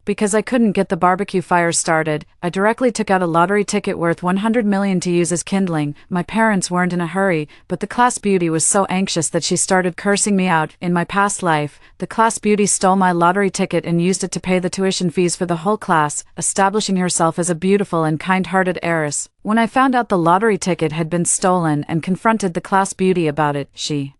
Because I couldn't get the barbecue fire started, I directly took out a lottery ticket worth 100 million to use as kindling. My parents weren't in a hurry, but the class beauty was so anxious that she started cursing me out. In my past life, the class beauty stole my lottery ticket and used it to pay the tuition fees for the whole class, establishing herself as a beautiful and kind-hearted heiress. When I found out the lottery ticket had been stolen and confronted the class beauty about it, she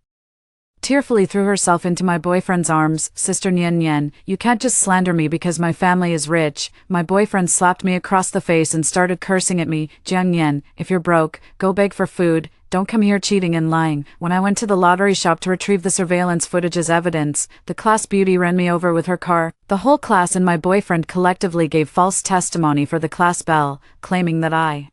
tearfully threw herself into my boyfriend's arms. Sister Nian Nian, you can't just slander me because my family is rich. My boyfriend slapped me across the face and started cursing at me. Jiang Nian, if you're broke, go beg for food. Don't come here cheating and lying. When I went to the lottery shop to retrieve the surveillance footage as evidence, the class beauty ran me over with her car. The whole class and my boyfriend collectively gave false testimony for the class Belle, claiming that I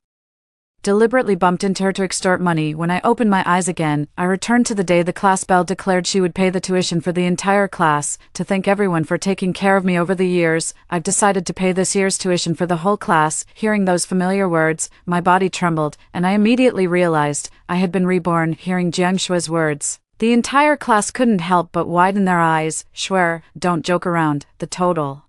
deliberately bumped into her to extort money. When I opened my eyes again, I returned to the day the class Belle declared she would pay the tuition for the entire class. To thank everyone for taking care of me over the years, I've decided to pay this year's tuition for the whole class. Hearing those familiar words, my body trembled, and I immediately realized I had been reborn. Hearing Jiang Shua's words, the entire class couldn't help but widen their eyes. Shuer, don't joke around. The total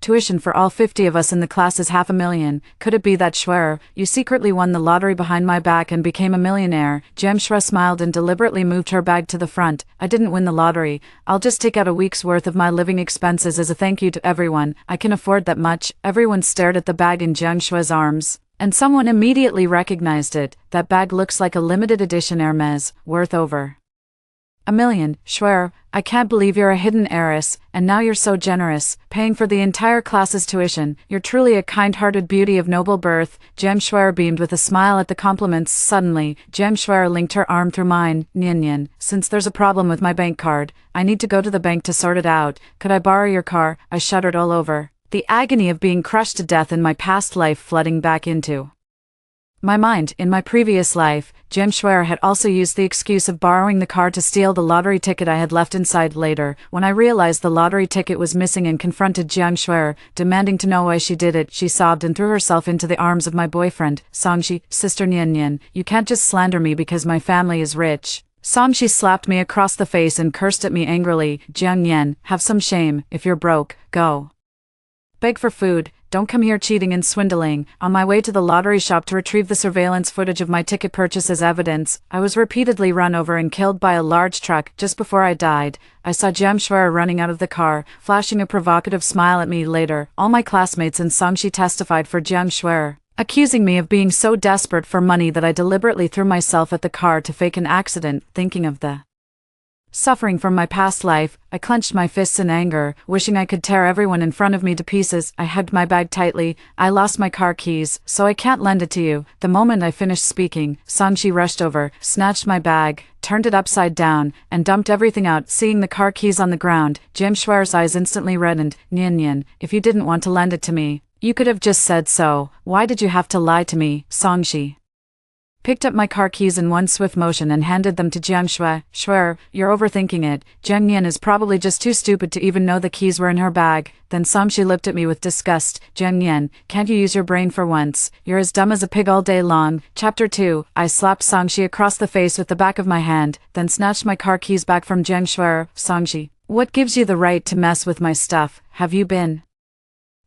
tuition for all 50 of us in the class is 500,000. Could it be that Shuer, you secretly won the lottery behind my back and became a millionaire? Jiang Shuai smiled and deliberately moved her bag to the front. I didn't win the lottery. I'll just take out a week's worth of my living expenses as a thank you to everyone. I can afford that much. Everyone stared at the bag in Jiang Shuai's arms, and someone immediately recognized it. That bag looks like a limited edition Hermes, worth over 1 million. Shuer, I can't believe you're a hidden heiress, and now you're so generous, paying for the entire class's tuition. You're truly a kind-hearted beauty of noble birth. Jiang Shuer beamed with a smile at the compliments. Suddenly, Jiang Shuer linked her arm through mine. Nian Nian, since there's a problem with my bank card, I need to go to the bank to sort it out. Could I borrow your car? I shuddered all over, the agony of being crushed to death in my past life flooding back into my mind. In my previous life, Jiang Shuer had also used the excuse of borrowing the car to steal the lottery ticket I had left inside. Later, when I realized the lottery ticket was missing and confronted Jiang Shuer, demanding to know why she did it, she sobbed and threw herself into the arms of my boyfriend. Songji, Sister Nian Nian, you can't just slander me because my family is rich. Songji slapped me across the face and cursed at me angrily. Jiang Nian, have some shame. If you're broke, go beg for food. Don't come here cheating and swindling. On my way to the lottery shop to retrieve the surveillance footage of my ticket purchase as evidence, I was repeatedly run over and killed by a large truck. Just before I died, I saw Jiang Shuer running out of the car, flashing a provocative smile at me. Later, all my classmates and Songji testified for Jiang Shuer, accusing me of being so desperate for money that I deliberately threw myself at the car to fake an accident. Thinking of the suffering from my past life, I clenched my fists in anger, wishing I could tear everyone in front of me to pieces. I hugged my bag tightly. I lost my car keys, so I can't lend it to you. The moment I finished speaking, Songji rushed over, snatched my bag, turned it upside down, and dumped everything out. Seeing the car keys on the ground, Jiang Shuer's eyes instantly reddened. Nian Nian, if you didn't want to lend it to me, you could have just said so. Why did you have to lie to me? Songji picked up my car keys in one swift motion and handed them to Jiang Shuai. Shuer, you're overthinking it. Jiang Nian is probably just too stupid to even know the keys were in her bag. Then Songji looked at me with disgust. Jiang Nian, can't you use your brain for once? You're as dumb as a pig all day long. Chapter 2. I slapped Songji across the face with the back of my hand, then snatched my car keys back from Jiang Shuai. Songji, what gives you the right to mess with my stuff? Have you been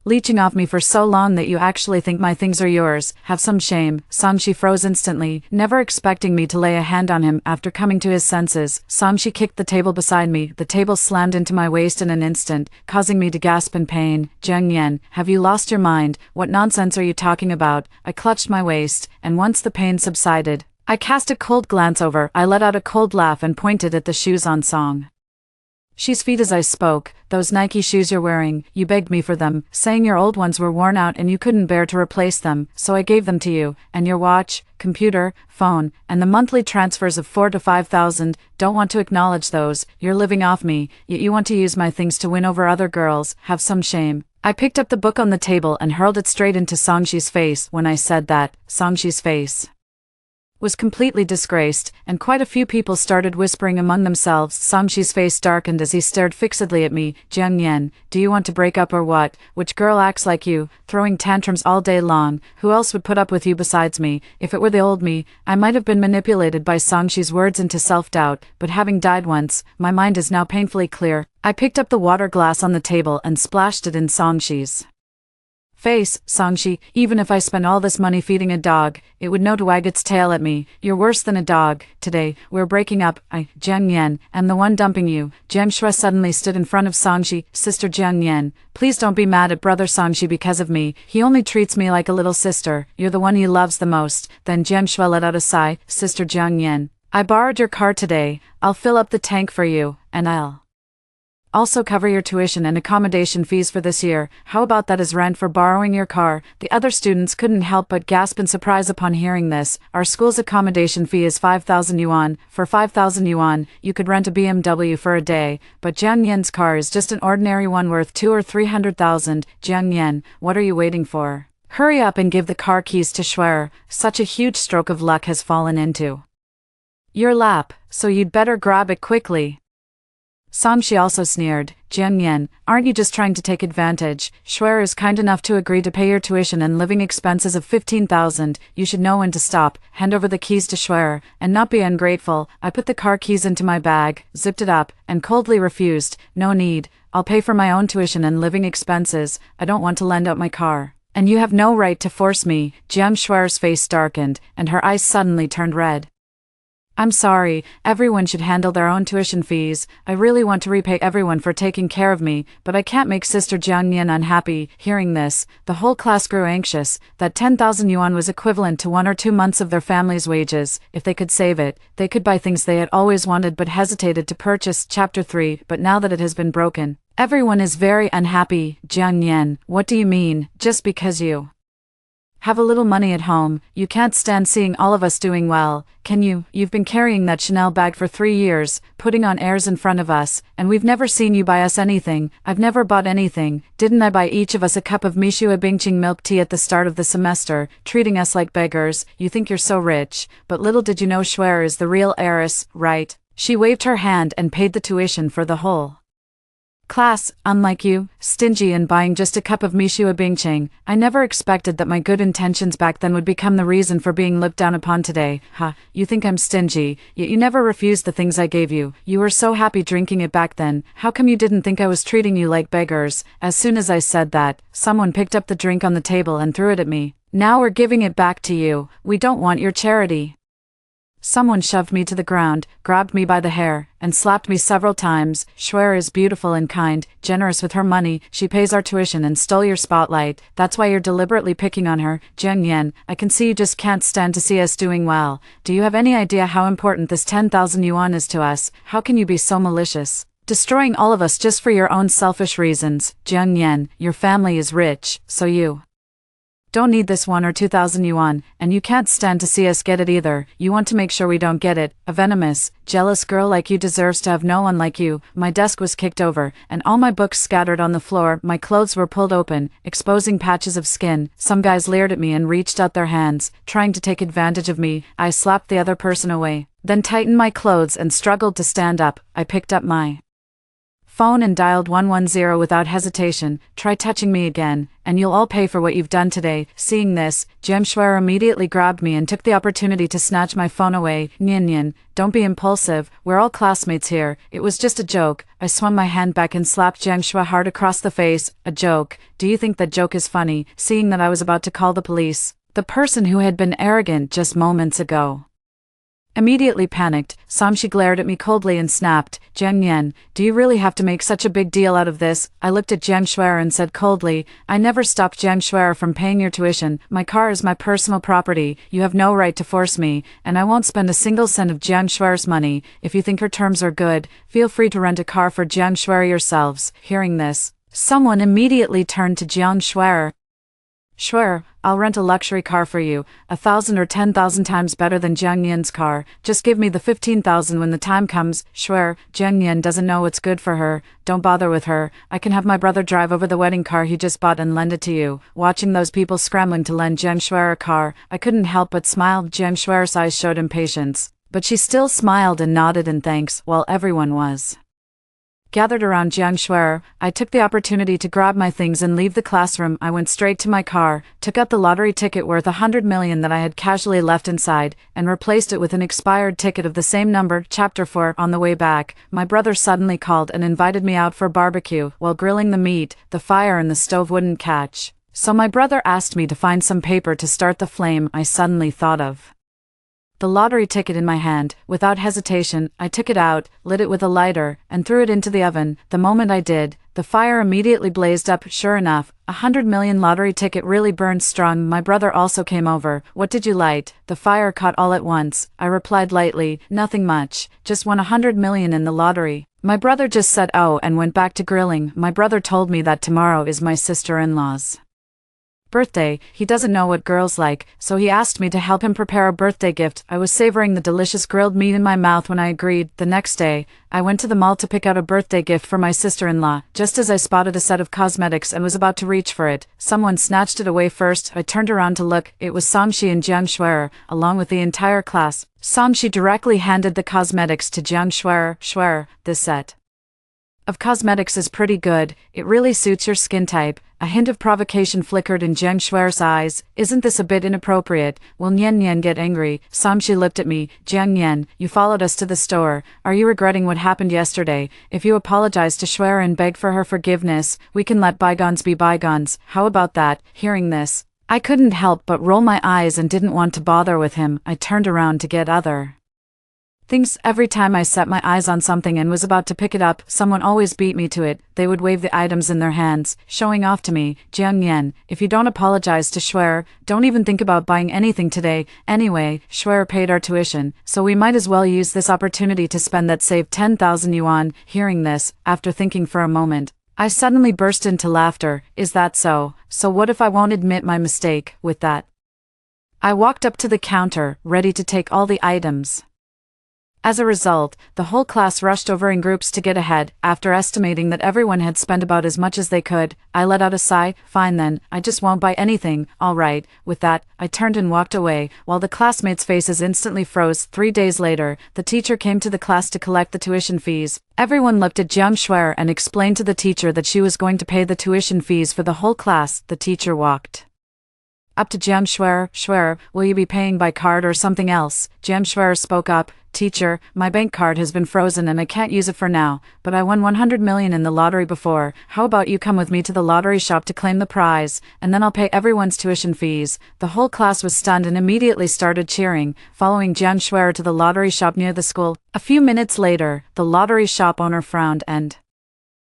leeching off me for so long that you actually think my things are yours? Have some shame. Songji froze instantly, never expecting me to lay a hand on him. After coming to his senses, Songji kicked the table beside me. The table slammed into my waist in an instant, causing me to gasp in pain. Jiang Nian, have you lost your mind? What nonsense are you talking about? I clutched my waist, and once the pain subsided, I cast a cold glance over. I let out a cold laugh and pointed at the shoes on Song Shi's feet as I spoke. Those Nike shoes you're wearing, you begged me for them, saying your old ones were worn out and you couldn't bear to replace them, so I gave them to you. And your watch, computer, phone, and the monthly transfers of 4,000 to 5,000, don't want to acknowledge those. You're living off me, yet you want to use my things to win over other girls. Have some shame. I picked up the book on the table and hurled it straight into Songshi's face. When I said that, Songshi's face was completely disgraced, and quite a few people started whispering among themselves. Songji's face darkened as he stared fixedly at me. Jiang Yan, do you want to break up or what? Which girl acts like you, throwing tantrums all day long? Who else would put up with you besides me? If it were the old me, I might have been manipulated by Songji's words into self-doubt, but having died once, my mind is now painfully clear. I picked up the water glass on the table and splashed it in Songji's face. Songji, even if I spent all this money feeding a dog, it would know to wag its tail at me. You're worse than a dog. Today, we're breaking up. I, Jiang Yan, am the one dumping you. Jiang Shui suddenly stood in front of Songji. Sister Jiang Yan, please don't be mad at brother Songji because of me. He only treats me like a little sister. You're the one he loves the most. Then Jiang Shui let out a sigh. Sister Jiang Yan, I borrowed your car today. I'll fill up the tank for you, and I'll also cover your tuition and accommodation fees for this year. How about that as rent for borrowing your car? The other students couldn't help but gasp in surprise upon hearing this. Our school's accommodation fee is 5,000 yuan. For 5,000 yuan, you could rent a BMW for a day, but Jiang Yan's car is just an ordinary one worth 2 or 300,000. Jiang Yan, what are you waiting for? Hurry up and give the car keys to Shuer. Such a huge stroke of luck has fallen into your lap, so you'd better grab it quickly. Songji also sneered. Jiang Yan, aren't you just trying to take advantage? Shuer is kind enough to agree to pay your tuition and living expenses of 15,000. You should know when to stop. Hand over the keys to Shuer, and not be ungrateful. I put the car keys into my bag, zipped it up, and coldly refused. No need. I'll pay for my own tuition and living expenses. I don't want to lend out my car. And you have no right to force me. Jiang Shuer's face darkened, and her eyes suddenly turned red. I'm sorry, everyone should handle their own tuition fees. I really want to repay everyone for taking care of me, but I can't make Sister Jiang Yan unhappy. Hearing this, the whole class grew anxious. That 10,000 yuan was equivalent to 1 or 2 months of their family's wages. If they could save it, they could buy things they had always wanted but hesitated to purchase. Chapter 3. But now that it has been broken, everyone is very unhappy. Jiang Yan, what do you mean? Just because you have a little money at home, you can't stand seeing all of us doing well, can you? You've been carrying that Chanel bag for 3 years, putting on airs in front of us, and we've never seen you buy us anything. I've never bought anything. Didn't I buy each of us a cup of Mishua Bingqing milk tea at the start of the semester, treating us like beggars? You think you're so rich, but little did you know Shuer is the real heiress, right? She waved her hand and paid the tuition for the whole class. Unlike you, stingy in buying just a cup of Mishua Bingqing, I never expected that my good intentions back then would become the reason for being looked down upon today. Ha, you think I'm stingy, yet you never refused the things I gave you. You were so happy drinking it back then. How come you didn't think I was treating you like beggars? As soon as I said that, someone picked up the drink on the table and threw it at me. Now we're giving it back to you. We don't want your charity. Someone shoved me to the ground, grabbed me by the hair, and slapped me several times. Shuer is beautiful and kind, generous with her money. She pays our tuition and stole your spotlight. That's why you're deliberately picking on her. Jiang Yan, I can see you just can't stand to see us doing well. Do you have any idea how important this 10,000 yuan is to us? How can you be so malicious? Destroying all of us just for your own selfish reasons. Jiang Yan, your family is rich, so you don't need this 1 or 2,000 yuan, and you can't stand to see us get it either. You want to make sure we don't get it. A venomous, jealous girl like you deserves to have no one like you. My desk was kicked over, and all my books scattered on the floor. My clothes were pulled open, exposing patches of skin. Some guys leered at me and reached out their hands, trying to take advantage of me. I slapped the other person away, then tightened my clothes and struggled to stand up. I picked up my phone and dialed 110 without hesitation. Try touching me again, and you'll all pay for what you've done today. Seeing this, Jiang Shuer immediately grabbed me and took the opportunity to snatch my phone away. Nian Nian, don't be impulsive. We're all classmates here. It was just a joke. I swung my hand back and slapped Jiang Shuer hard across the face. A joke? Do you think that joke is funny, seeing that I was about to call the police? The person who had been arrogant just moments ago immediately panicked. Songji glared at me coldly and snapped, Jiang Yan, do you really have to make such a big deal out of this? I looked at Jiang Shuer and said coldly, I never stopped Jiang Shuer from paying your tuition. My car is my personal property. You have no right to force me, and I won't spend a single cent of Jiang Shuer's money. If you think her terms are good, feel free to rent a car for Jiang Shuer yourselves. Hearing this, someone immediately turned to Jiang Shuer. Sure, I'll rent a luxury car for you, 1,000 or 10,000 times better than Jiang Yan's car. Just give me the 15,000 when the time comes. Sure, Jiang Yan doesn't know what's good for her. Don't bother with her. I can have my brother drive over the wedding car he just bought and lend it to you. Watching those people scrambling to lend Jiang Shuer a car, I couldn't help but smile. Jiang Shuer's eyes showed impatience, but she still smiled and nodded in thanks, while everyone was gathered around Jiang Shuer. I took the opportunity to grab my things and leave the classroom. I went straight to my car, took out the lottery ticket worth 100 million that I had casually left inside, and replaced it with an expired ticket of the same number. Chapter 4. On the way back, my brother suddenly called and invited me out for barbecue. While grilling the meat, the fire in the stove wouldn't catch, so my brother asked me to find some paper to start the flame. I suddenly thought of the lottery ticket in my hand. Without hesitation, I took it out, lit it with a lighter, and threw it into the oven. The moment I did, the fire immediately blazed up. Sure enough, 100 million lottery ticket really burned strong. My brother also came over. What did you light? The fire caught all at once. I replied lightly, nothing much, just won 100 million in the lottery. My brother just said oh and went back to grilling. My brother told me that tomorrow is my sister-in-law's birthday. He doesn't know what girls like, so he asked me to help him prepare a birthday gift. I was savoring the delicious grilled meat in my mouth when I agreed. The next day, I went to the mall to pick out a birthday gift for my sister-in-law. Just as I spotted a set of cosmetics and was about to reach for it, someone snatched it away first. I turned around to look. It was Songshi and Jiang Shuer, along with the entire class. Songshi directly handed the cosmetics to Jiang Shuer. Shuer, this set of cosmetics is pretty good. It really suits your skin type. A hint of provocation flickered in Jiang Shuer's eyes. Isn't this a bit inappropriate? Will Nian Nian get angry? Songshi looked at me. Jiang Nian, you followed us to the store. Are you regretting what happened yesterday? If you apologize to Shuer and beg for her forgiveness, we can let bygones be bygones. How about that? Hearing this, I couldn't help but roll my eyes and didn't want to bother with him. I turned around to get other things. Every time I set my eyes on something and was about to pick it up, someone always beat me to it. They would wave the items in their hands, showing off to me. Jiang Yan, if you don't apologize to Shuer, don't even think about buying anything today. Anyway, Shuer paid our tuition, so we might as well use this opportunity to spend that saved 10,000 yuan. Hearing this, after thinking for a moment, I suddenly burst into laughter. Is that so? So what if I won't admit my mistake? With that, I walked up to the counter, ready to take all the items. As a result, the whole class rushed over in groups to get ahead. After estimating that everyone had spent about as much as they could, I let out a sigh. Fine then, I just won't buy anything. All right. With that, I turned and walked away, while the classmates' faces instantly froze. 3 days later, the teacher came to the class to collect the tuition fees. Everyone looked at Jiang Shuer and explained to the teacher that she was going to pay the tuition fees for the whole class. The teacher walked up to Jiang Shuer. Shuer, will you be paying by card or something else? Jiang Shuer spoke up. Teacher, my bank card has been frozen and I can't use it for now, but I won 100 million in the lottery before. How about you come with me to the lottery shop to claim the prize, and then I'll pay everyone's tuition fees. The whole class was stunned and immediately started cheering, following Jiang Shuer to the lottery shop near the school. A few minutes later, the lottery shop owner frowned and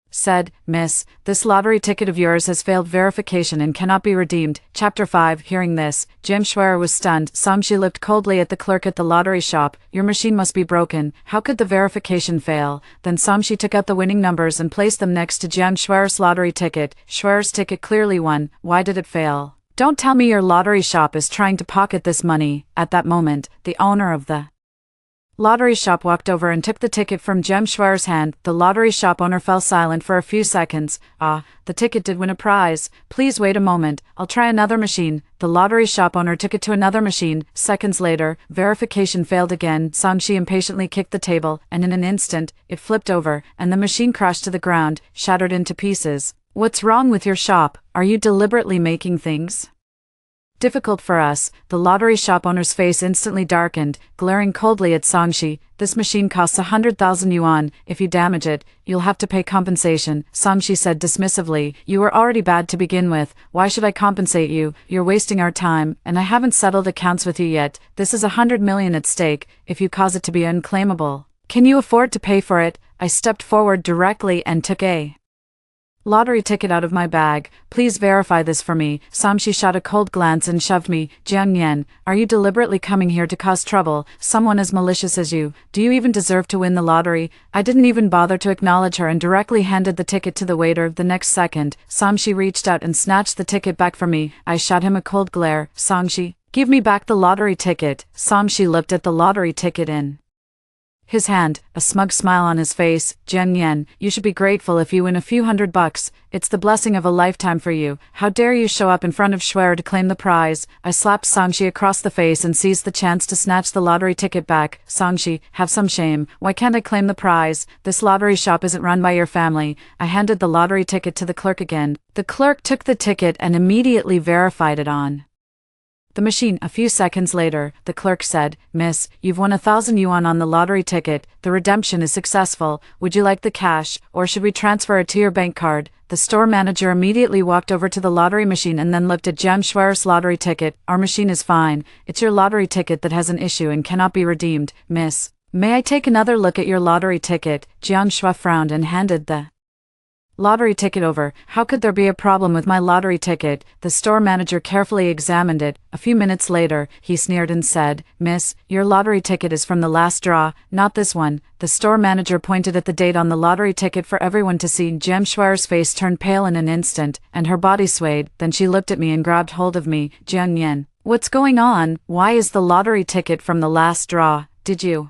said, Miss, this lottery ticket of yours has failed verification and cannot be redeemed. Chapter 5. Hearing this, Jiang Shuer was stunned. Songshi looked coldly at the clerk at the lottery shop. Your machine must be broken. How could the verification fail? Then Songshi took out the winning numbers and placed them next to Jiang Shuer's lottery ticket. Shuer's ticket clearly won. Why did it fail? Don't tell me your lottery shop is trying to pocket this money. At that moment, the owner of the lottery shop walked over and took the ticket from Jiang Shuer's hand. The lottery shop owner fell silent for a few seconds. Ah, the ticket did win a prize. Please wait a moment, I'll try another machine. The lottery shop owner took it to another machine. Seconds later, verification failed again. Songshi impatiently kicked the table, and in an instant, it flipped over, and the machine crashed to the ground, shattered into pieces. What's wrong with your shop? Are you deliberately making things difficult for us? The lottery shop owner's face instantly darkened, glaring coldly at Songshi. This machine costs 100,000 yuan. If you damage it, you'll have to pay compensation. Songshi said dismissively, you were already bad to begin with. Why should I compensate you? You're wasting our time, and I haven't settled accounts with you yet. This is 100 million at stake, if you cause it to be unclaimable. Can you afford to pay for it? I stepped forward directly and took a lottery ticket out of my bag. Please verify this for me. Samshi shot a cold glance and shoved me. Jiang Yan, are you deliberately coming here to cause trouble? Someone as malicious as you. Do you even deserve to win the lottery? I didn't even bother to acknowledge her and directly handed the ticket to the waiter. The next second, Samshi reached out and snatched the ticket back from me. I shot him a cold glare. Samshi, give me back the lottery ticket. Samshi looked at the lottery ticket in his hand, a smug smile on his face. Jiang Yan, you should be grateful if you win a few $100. It's the blessing of a lifetime for you. How dare you show up in front of Schwer to claim the prize? I slapped Sangshi across the face and seized the chance to snatch the lottery ticket back. Sangshi, have some shame. Why can't I claim the prize? This lottery shop isn't run by your family. I handed the lottery ticket to the clerk again. The clerk took the ticket and immediately verified it on the machine. A few seconds later, the clerk said, Miss, you've won 1,000 yuan on the lottery ticket. The redemption is successful. Would you like the cash, or should we transfer it to your bank card? The store manager immediately walked over to the lottery machine and then looked at Jiang Schwer's lottery ticket. Our machine is fine. It's your lottery ticket that has an issue and cannot be redeemed. Miss, may I take another look at your lottery ticket? Jiang Shui frowned and handed the lottery ticket over. How could there be a problem with my lottery ticket? The store manager carefully examined it. A few minutes later, he sneered and said, Miss, your lottery ticket is from the last draw, not this one. The store manager pointed at the date on the lottery ticket for everyone to see. Jiang Schwer's face turned pale in an instant, and her body swayed. Then she looked at me and grabbed hold of me. Jiang Yan, what's going on? Why is the lottery ticket from the last draw? Did you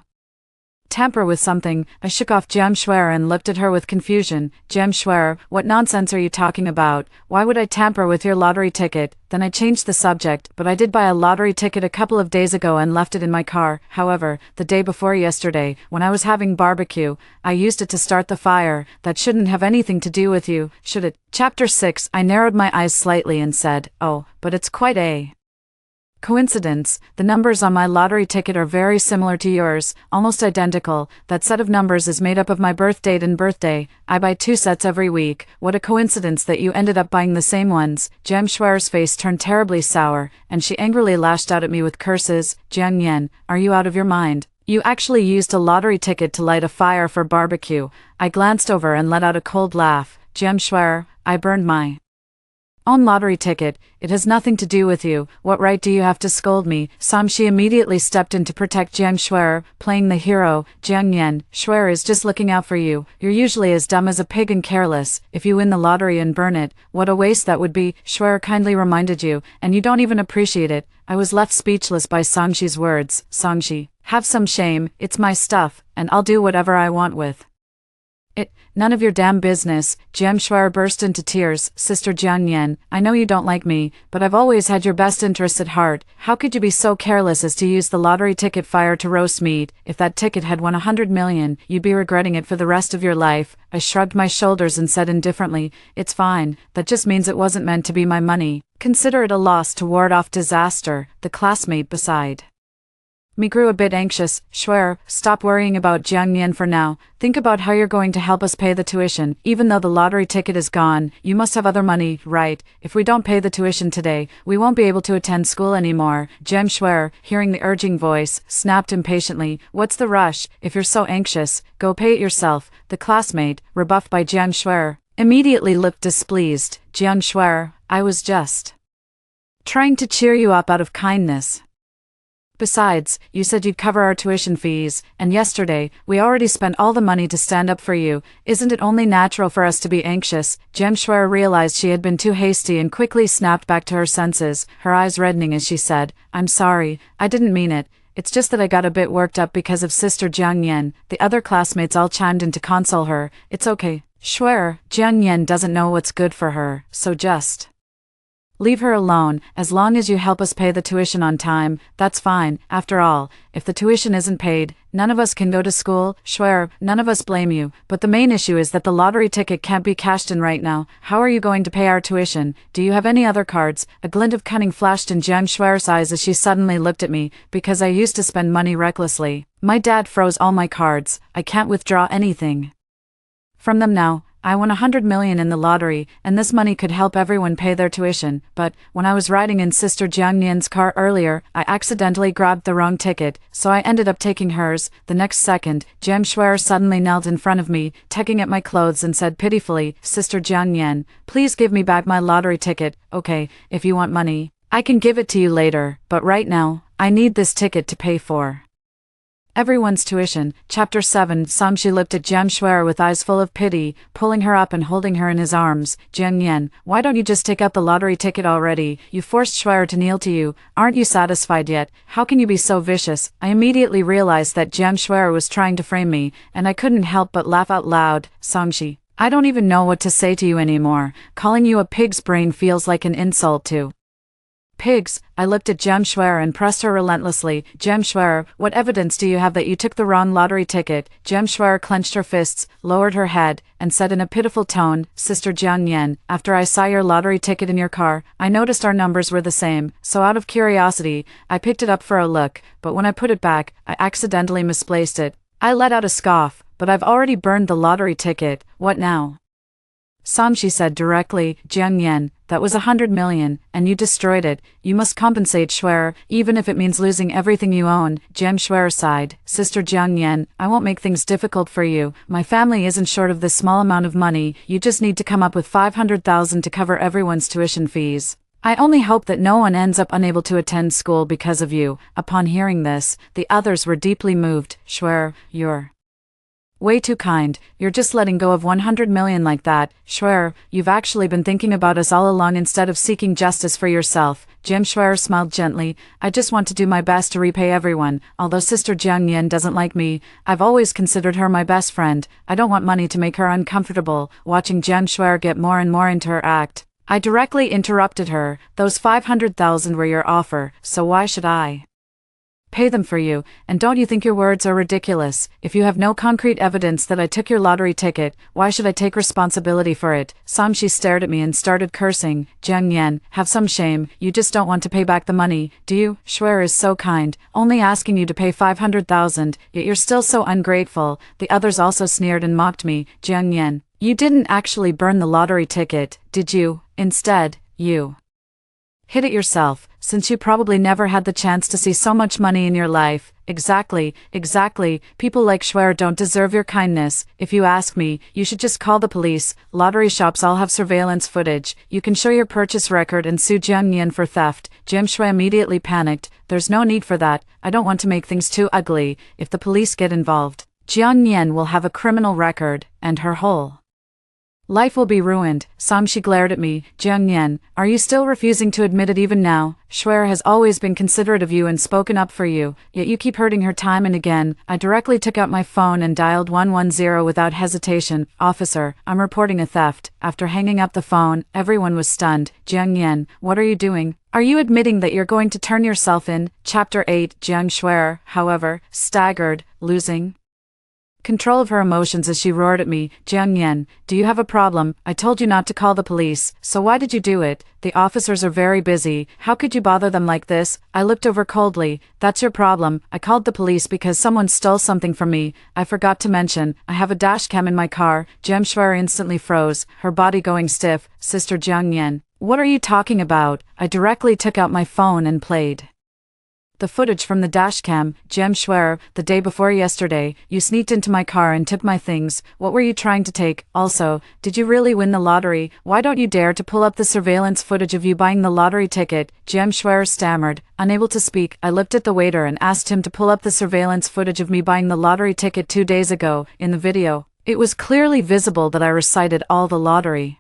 tamper with something? I shook off Jiang Schwer and looked at her with confusion. Jiang Schwer, what nonsense are you talking about? Why would I tamper with your lottery ticket? Then I changed the subject, but I did buy a lottery ticket a couple of days ago and left it in my car. However, the day before yesterday, when I was having barbecue, I used it to start the fire. That shouldn't have anything to do with you, should it? Chapter 6. I narrowed my eyes slightly and said, oh, but it's quite a coincidence. The numbers on my lottery ticket are very similar to yours, almost identical. That set of numbers is made up of my birth date and birthday. I buy 2 sets every week. What a coincidence that you ended up buying the same ones. Jiang Schwer's face turned terribly sour, and she angrily lashed out at me with curses. Jiang Yan, are you out of your mind? You actually used a lottery ticket to light a fire for barbecue. I glanced over and let out a cold laugh. Jiang Schwer, I burned my own lottery ticket. It has nothing to do with you. What right do you have to scold me? Samshi immediately stepped in to protect Jiang Schwer, playing the hero. Jiang Yan, Schwer is just looking out for you. You're usually as dumb as a pig and careless. If you win the lottery and burn it, what a waste that would be. Schwer kindly reminded you, and you don't even appreciate it. I was left speechless by Sangshi's words. Sangshi, have some shame. It's my stuff, and I'll do whatever I want with it. None of your damn business. Jiang Schwer burst into tears. Sister Jiang Yan, I know you don't like me, but I've always had your best interests at heart. How could you be so careless as to use the lottery ticket fire to roast meat? If that ticket had won 100 million, you'd be regretting it for the rest of your life. I shrugged my shoulders and said indifferently, it's fine. That just means it wasn't meant to be my money. Consider it a loss to ward off disaster. The classmate beside me grew a bit anxious. Schwer, stop worrying about Jiang Yan for now. Think about how you're going to help us pay the tuition. Even though the lottery ticket is gone, you must have other money, right? If we don't pay the tuition today, we won't be able to attend school anymore. Jiang Schwer, hearing the urging voice, snapped impatiently. What's the rush? If you're so anxious, go pay it yourself. The classmate, rebuffed by Jiang Schwer, immediately looked displeased. Jiang Schwer, I was just trying to cheer you up out of kindness. Besides, you said you'd cover our tuition fees, and yesterday, we already spent all the money to stand up for you. Isn't it only natural for us to be anxious? Jiang Schwer realized she had been too hasty and quickly snapped back to her senses, her eyes reddening as she said, I'm sorry, I didn't mean it. It's just that I got a bit worked up because of Sister Jiang Yan. The other classmates all chimed in to console her. It's okay. Schwer, Jiang Yan doesn't know what's good for her, so just leave her alone. As long as you help us pay the tuition on time, that's fine. After all, if the tuition isn't paid, none of us can go to school. Schwer, none of us blame you, but the main issue is that the lottery ticket can't be cashed in right now. How are you going to pay our tuition? Do you have any other cards? A glint of cunning flashed in Jiang Schwer's eyes as she suddenly looked at me. Because I used to spend money recklessly. My dad froze all my cards. I can't withdraw anything from them now. I won 100 million in the lottery, and this money could help everyone pay their tuition, but when I was riding in Sister Jiang Nian's car earlier, I accidentally grabbed the wrong ticket, so I ended up taking hers. The next second, Jiang Shuer suddenly knelt in front of me, tugging at my clothes and said pitifully, Sister Jiang Nian, please give me back my lottery ticket. Okay, if you want money, I can give it to you later, but right now, I need this ticket to pay for everyone's tuition. Chapter 7. Songshi looked at Jiang Shuer with eyes full of pity, pulling her up and holding her in his arms. Jiang Yan, why don't you just take out the lottery ticket already? You forced Shuer to kneel to you. Aren't you satisfied yet? How can you be so vicious? I immediately realized that Jiang Shuer was trying to frame me, and I couldn't help but laugh out loud. Songshi, I don't even know what to say to you anymore. Calling you a pig's brain feels like an insult to pigs. I looked at Jiang Shuer and pressed her relentlessly. Jiang Shuer, what evidence do you have that you took the wrong lottery ticket? Jiang Shuer clenched her fists, lowered her head, and said in a pitiful tone, Sister Jiang Yan, after I saw your lottery ticket in your car, I noticed our numbers were the same, so out of curiosity, I picked it up for a look, but when I put it back, I accidentally misplaced it. I let out a scoff, but I've already burned the lottery ticket. What now? Songshi said directly, Jiang Yan, that was 100 million, and you destroyed it. You must compensate Shuer, even if it means losing everything you own. Jiang Shuer sighed, Sister Jiang Yan, I won't make things difficult for you. My family isn't short of this small amount of money. You just need to come up with 500,000 to cover everyone's tuition fees. I only hope that no one ends up unable to attend school because of you. Upon hearing this, the others were deeply moved. Shuer, you're way too kind. You're just letting go of 100 million like that. Shuer, you've actually been thinking about us all along instead of seeking justice for yourself. Jiang Shuer smiled gently. I just want to do my best to repay everyone. Although Sister Jiang Yan doesn't like me, I've always considered her my best friend. I don't want money to make her uncomfortable. Watching Jiang Shuer get more and more into her act, I directly interrupted her. Those 500,000 were your offer, so why should I pay them for you? And don't you think your words are ridiculous? If you have no concrete evidence that I took your lottery ticket, why should I take responsibility for it? Songshi stared at me and started cursing. Jiang Yan, have some shame. You just don't want to pay back the money, do you? Shuer is so kind, only asking you to pay 500,000, yet you're still so ungrateful. The others also sneered and mocked me. Jiang Yan, you didn't actually burn the lottery ticket, did you? Instead, you hid it yourself, since you probably never had the chance to see so much money in your life. Exactly. People like Shuer don't deserve your kindness. If you ask me, you should just call the police. Lottery shops all have surveillance footage. You can show your purchase record and sue Jiang Yan for theft. Jiang Shuer immediately panicked. There's no need for that. I don't want to make things too ugly. If the police get involved, Jiang Yan will have a criminal record, and her whole life will be ruined. Songshi glared at me. Jiang Yan, are you still refusing to admit it even now? Shuer has always been considerate of you and spoken up for you, yet you keep hurting her time and again. I directly took out my phone and dialed 110 without hesitation. Officer, I'm reporting a theft. After hanging up the phone, everyone was stunned. Jiang Yan, what are you doing? Are you admitting that you're going to turn yourself in? Chapter 8. Jiang Shuer, however, staggered, losing control of her emotions as she roared at me. Jiang Yan, do you have a problem? I told you not to call the police, so why did you do it? The officers are very busy. How could you bother them like this? I looked over coldly. That's your problem. I called the police because someone stole something from me. I forgot to mention, I have a dashcam in my car. Jiang Shuer instantly froze, her body going stiff. Sister Jiang Yan, what are you talking about? I directly took out my phone and played the footage from the dashcam. Jiang Shuer, the day before yesterday, you sneaked into my car and took my things. What were you trying to take? Also, did you really win the lottery? Why don't you dare to pull up the surveillance footage of you buying the lottery ticket? Jiang Shuer stammered, unable to speak. I looked at the waiter and asked him to pull up the surveillance footage of me buying the lottery ticket 2 days ago. In the video, it was clearly visible that I recited all the lottery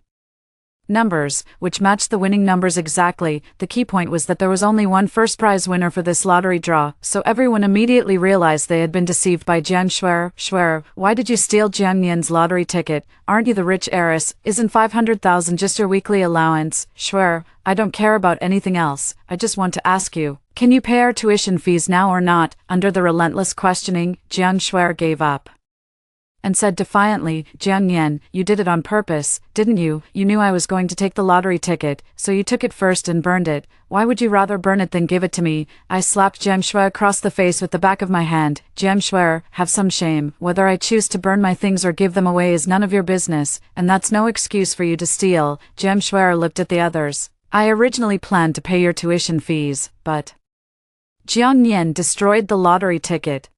numbers, which matched the winning numbers exactly. The key point was that there was only one first prize winner for this lottery draw, so everyone immediately realized they had been deceived by Jiang Shuer. Shuer, why did you steal Jiang Yan's lottery ticket? Aren't you the rich heiress? Isn't 500,000 just your weekly allowance? Shuer, I don't care about anything else. I just want to ask you, can you pay our tuition fees now or not? Under the relentless questioning, Jiang Shuer gave up. and said defiantly, "Jiang Yan, you did it on purpose, didn't you? You knew I was going to take the lottery ticket, so you took it first and burned it. Why would you rather burn it than give it to me?" I slapped Jiang Shui across the face with the back of my hand. "Jiang Shui, have some shame. Whether I choose to burn my things or give them away is none of your business, and that's no excuse for you to steal." Jiang Shui looked at the others. "I originally planned to pay your tuition fees, but Jiang Yan destroyed the lottery ticket,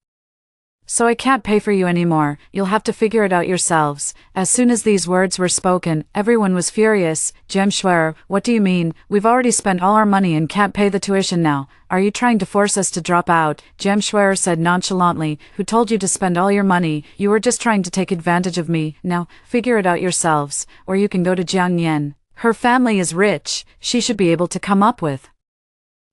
so I can't pay for you anymore. You'll have to figure it out yourselves." As soon as these words were spoken, everyone was furious. "Jiang Shui, what do you mean? We've already spent all our money and can't pay the tuition now. Are you trying to force us to drop out?" Jiang Shui said nonchalantly. "Who told you to spend all your money? You were just trying to take advantage of me. Now, figure it out yourselves, or you can go to Jiang Yan. Her family is rich, she should be able to come up with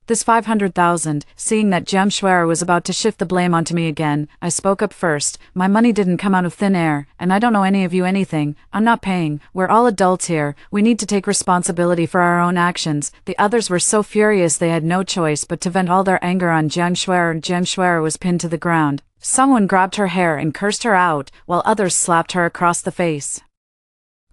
this 500,000. Seeing that Jiang Shui was about to shift the blame onto me again, I spoke up first. "My money didn't come out of thin air, and I don't owe any of you anything. I'm not paying. We're all adults here. We need to take responsibility for our own actions." The others were so furious they had no choice but to vent all their anger on Jiang Shui. Jiang Shui was pinned to the ground. Someone grabbed her hair and cursed her out, while others slapped her across the face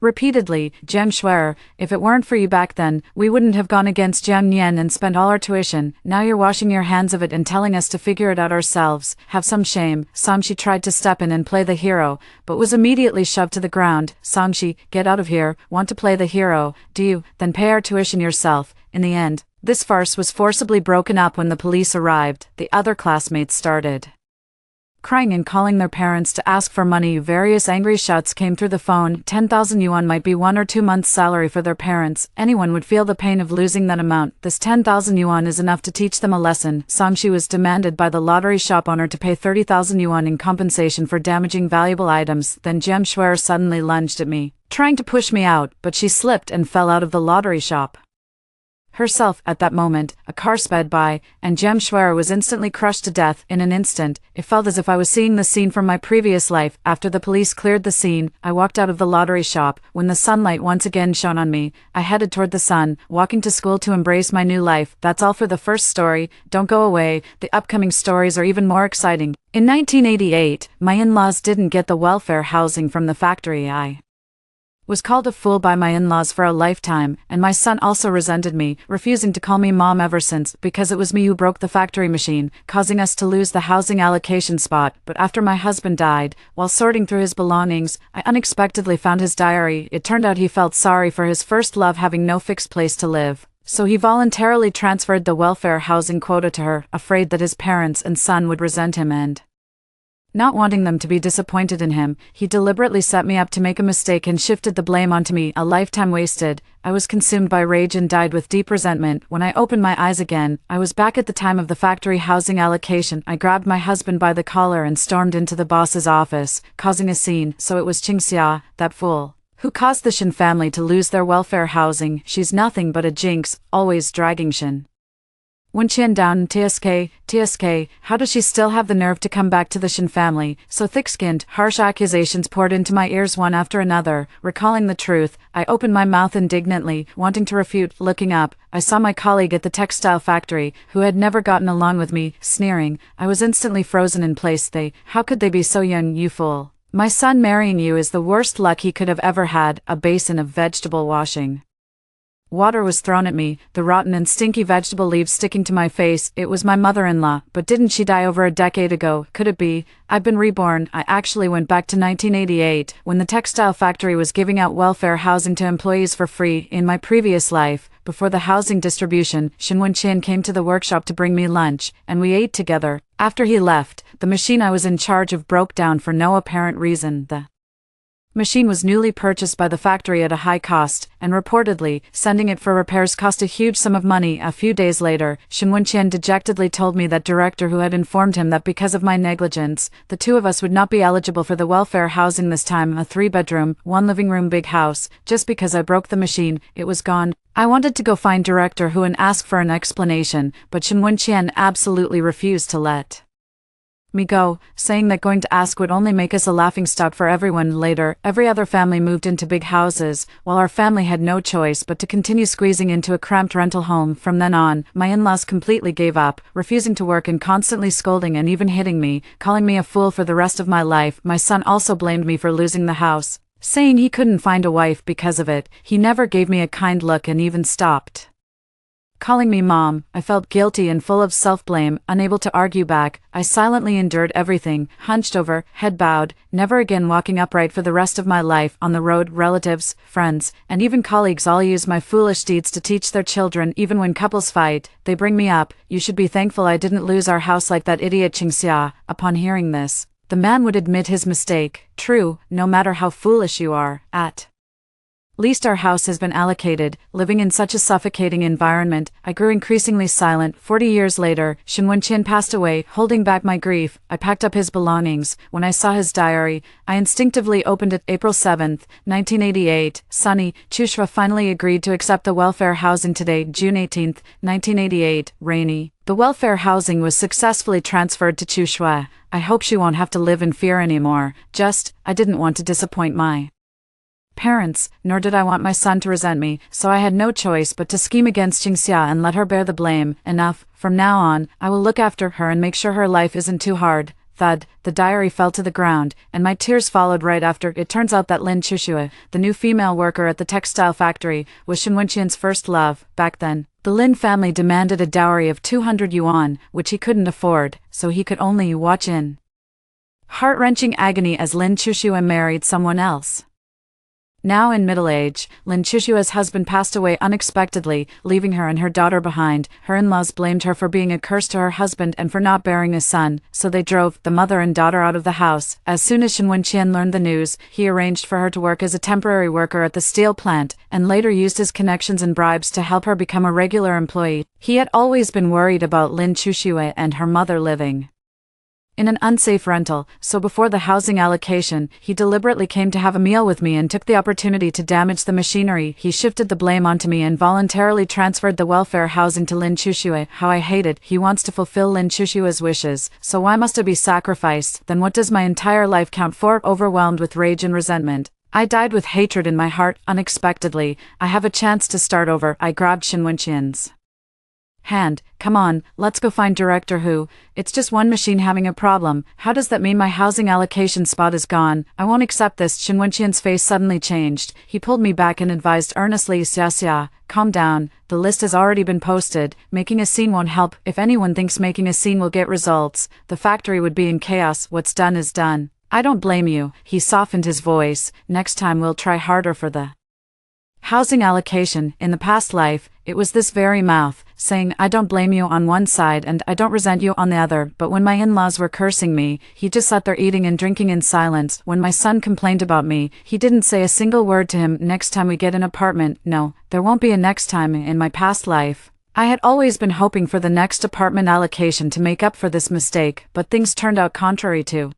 repeatedly. "Jiang Shui, if it weren't for you back then, we wouldn't have gone against Jiang Yan and spent all our tuition. Now you're washing your hands of it and telling us to figure it out ourselves. Have some shame." Sangshi tried to step in and play the hero, but was immediately shoved to the ground. "Sangshi, get out of here. Want to play the hero, do you? Then pay our tuition yourself." In the end, this farce was forcibly broken up when the police arrived. The other classmates started crying and calling their parents to ask for money. Various angry shouts came through the phone. 10,000 yuan might be 1 or 2 months' salary for their parents. Anyone would feel the pain of losing that amount. This 10,000 yuan is enough to teach them a lesson. Sangshi was demanded by the lottery shop owner to pay 30,000 yuan in compensation for damaging valuable items. Then Jiang Shui suddenly lunged at me, trying to push me out, but she slipped and fell out of the lottery shop herself. At that moment, a car sped by, and Jiang Shui was instantly crushed to death in an instant. It felt as if I was seeing the scene from my previous life. After the police cleared the scene, I walked out of the lottery shop. When the sunlight once again shone on me, I headed toward the sun, walking to school to embrace my new life. That's all for the first story. Don't go away, the upcoming stories are even more exciting. In 1988, my in-laws didn't get the welfare housing from the factory. I was called a fool by my in-laws for a lifetime, and my son also resented me, refusing to call me mom ever since, because it was me who broke the factory machine, causing us to lose the housing allocation spot. But after my husband died, while sorting through his belongings, I unexpectedly found his diary. It turned out he felt sorry for his first love having no fixed place to live, so he voluntarily transferred the welfare housing quota to her, afraid that his parents and son would resent him, and not wanting them to be disappointed in him, he deliberately set me up to make a mistake and shifted the blame onto me. A lifetime wasted. I was consumed by rage and died with deep resentment. When I opened my eyes again, I was back at the time of the factory housing allocation. I grabbed my husband by the collar and stormed into the boss's office, causing a scene. So it was Qingxia, that fool, who caused the Shen family to lose their welfare housing. She's nothing but a jinx, always dragging Shen Wenqian down. TSK, how does she still have the nerve to come back to the Shen family, so thick-skinned? Harsh accusations poured into my ears one after another. Recalling the truth, I opened my mouth indignantly, wanting to refute. Looking up, I saw my colleague at the textile factory, who had never gotten along with me, sneering. I was instantly frozen in place. How could they be so young, you fool? My son marrying you is the worst luck he could have ever had. A basin of vegetable washing water was thrown at me, the rotten and stinky vegetable leaves sticking to my face. It was my mother-in-law, but didn't she die over a decade ago? Could it be? I've been reborn. I actually went back to 1988, when the textile factory was giving out welfare housing to employees for free. In my previous life, before the housing distribution, Shen Wenqian came to the workshop to bring me lunch, and we ate together. After he left, the machine I was in charge of broke down for no apparent reason. The machine was newly purchased by the factory at a high cost, and reportedly, sending it for repairs cost a huge sum of money. A few days later, Shen Wenqian dejectedly told me that director who had informed him that because of my negligence, the two of us would not be eligible for the welfare housing this time. A 3-bedroom, 1-living-room big house. Just because I broke the machine, it was gone. I wanted to go find director who and ask for an explanation, but Shen Wenqian absolutely refused to let me go, saying that going to ask would only make us a laughingstock for everyone. Later, every other family moved into big houses, while our family had no choice but to continue squeezing into a cramped rental home. From then on, my in-laws completely gave up, refusing to work and constantly scolding and even hitting me, calling me a fool for the rest of my life. My son also blamed me for losing the house, saying he couldn't find a wife because of it. He never gave me a kind look and even stopped calling me mom. I felt guilty and full of self-blame, unable to argue back. I silently endured everything, hunched over, head bowed, never again walking upright for the rest of my life. On the road, relatives, friends, and even colleagues all use my foolish deeds to teach their children. Even when couples fight, they bring me up. You should be thankful I didn't lose our house like that idiot Qingxia. Upon hearing this, the man would admit his mistake. True, no matter how foolish you are, at least our house has been allocated. Living in such a suffocating environment, I grew increasingly silent. 40 years later, Shen Wenqian passed away. Holding back my grief, I packed up his belongings. When I saw his diary, I instinctively opened it. April 7, 1988. Sunny, Chushua finally agreed to accept the welfare housing today. June 18, 1988. Rainy. The welfare housing was successfully transferred to Chushua. I hope she won't have to live in fear anymore. I didn't want to disappoint my parents, nor did I want my son to resent me, so I had no choice but to scheme against Qingxia and let her bear the blame. Enough. From now on, I will look after her and make sure her life isn't too hard. Thud, the diary fell to the ground, and my tears followed right after. It turns out that Lin Chushua, the new female worker at the textile factory, was Shen Wenqian's first love. Back then, the Lin family demanded a dowry of 200 yuan, which he couldn't afford, so he could only watch in heart-wrenching agony as Lin Chushua married someone else. Now in middle age, Lin Chushua's husband passed away unexpectedly, leaving her and her daughter behind. Her in-laws blamed her for being a curse to her husband and for not bearing a son, so they drove the mother and daughter out of the house. As soon as Shen Wenqian learned the news, he arranged for her to work as a temporary worker at the steel plant, and later used his connections and bribes to help her become a regular employee. He had always been worried about Lin Chushua and her mother living in an unsafe rental, so before the housing allocation, he deliberately came to have a meal with me and took the opportunity to damage the machinery. He shifted the blame onto me and voluntarily transferred the welfare housing to Lin Chushua. How I hate it. He wants to fulfill Lin Chushua's wishes, so why must I be sacrificed? Then what does my entire life count for? Overwhelmed with rage and resentment, I died with hatred in my heart. Unexpectedly, I have a chance to start over. I grabbed Shen Wenqian's hand. Come on, let's go find Director Hu. It's just one machine having a problem. How does that mean my housing allocation spot is gone? I won't accept this. Shen Wenqian's face suddenly changed. He pulled me back and advised earnestly, Xia, calm down. The list has already been posted. Making a scene won't help. If anyone thinks making a scene will get results, the factory would be in chaos. What's done is done. I don't blame you. He softened his voice. Next time we'll try harder for the housing allocation. In the past life, it was this very mouth, saying I don't blame you on one side and I don't resent you on the other, but when my in-laws were cursing me, he just sat there eating and drinking in silence. When my son complained about me, he didn't say a single word to him. Next time we get an apartment, no, there won't be a next time. In my past life, I had always been hoping for the next apartment allocation to make up for this mistake, but things turned out contrary to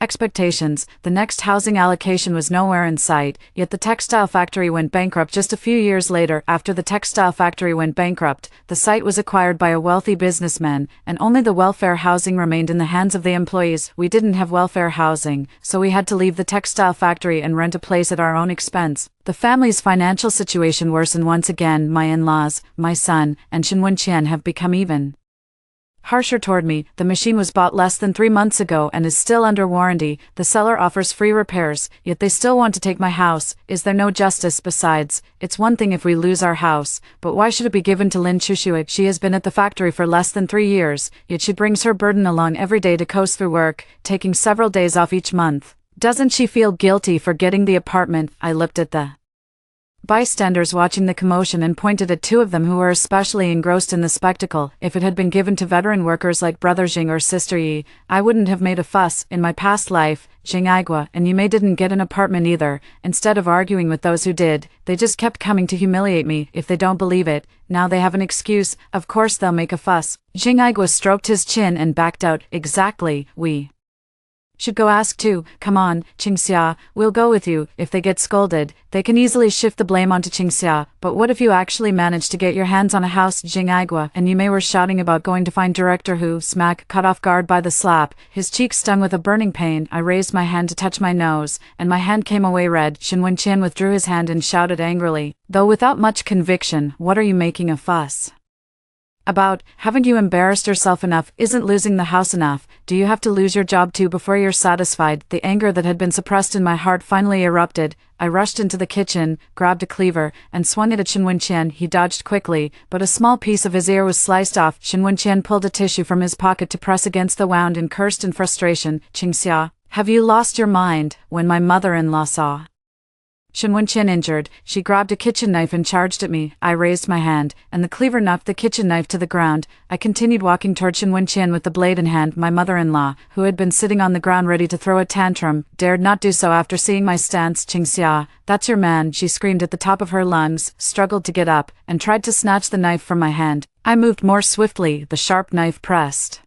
expectations. The next housing allocation was nowhere in sight, yet the textile factory went bankrupt just a few years later. After the textile factory went bankrupt, the site was acquired by a wealthy businessman, and only the welfare housing remained in the hands of the employees. We didn't have welfare housing, so we had to leave the textile factory and rent a place at our own expense. The family's financial situation worsened once again. My in-laws, my son, and Shen Wenqian have become even harsher toward me. The machine was bought less than 3 months ago and is still under warranty. The seller offers free repairs, yet they still want to take my house. Is there no justice? Besides, it's one thing if we lose our house, but why should it be given to Lin Chushua? She has been at the factory for less than 3 years, yet she brings her burden along every day to coast through work, taking several days off each month. Doesn't she feel guilty for getting the apartment? I looked at the bystanders watching the commotion and pointed at two of them who were especially engrossed in the spectacle. If it had been given to veteran workers like Brother Jing or Sister Yi, I wouldn't have made a fuss. In my past life, Jing Aigua and Yumei didn't get an apartment either. Instead of arguing with those who did, they just kept coming to humiliate me. If they don't believe it, now they have an excuse. Of course they'll make a fuss. Jing Aigua stroked his chin and backed out. Exactly, we Should go ask too. Come on, Qingxia, we'll go with you. If they get scolded, they can easily shift the blame onto Qingxia. But what if you actually manage to get your hands on a house, Jingagua, and you may were shouting about going to find Director Hu, smack, caught off guard by the slap. His cheek stung with a burning pain. I raised my hand to touch my nose, and my hand came away red. Shen Wenqian withdrew his hand and shouted angrily, though without much conviction, "What are you making a fuss about? Haven't you embarrassed yourself enough? Isn't losing the house enough? Do you have to lose your job too before you're satisfied?" The anger that had been suppressed in my heart finally erupted. I rushed into the kitchen, grabbed a cleaver, and swung it at Shen Wenqian. He dodged quickly, but a small piece of his ear was sliced off. Shen Wenqian pulled a tissue from his pocket to press against the wound and cursed in frustration, "Qingxia, have you lost your mind?" When my mother-in-law saw Shen Wenqian injured, she grabbed a kitchen knife and charged at me. I raised my hand, and the cleaver knocked the kitchen knife to the ground. I continued walking toward Shen Wenqian with the blade in hand. My mother-in-law, who had been sitting on the ground ready to throw a tantrum, dared not do so after seeing my stance. "Qingxia, that's your man," she screamed at the top of her lungs, struggled to get up, and tried to snatch the knife from my hand. I moved more swiftly, the sharp knife pressed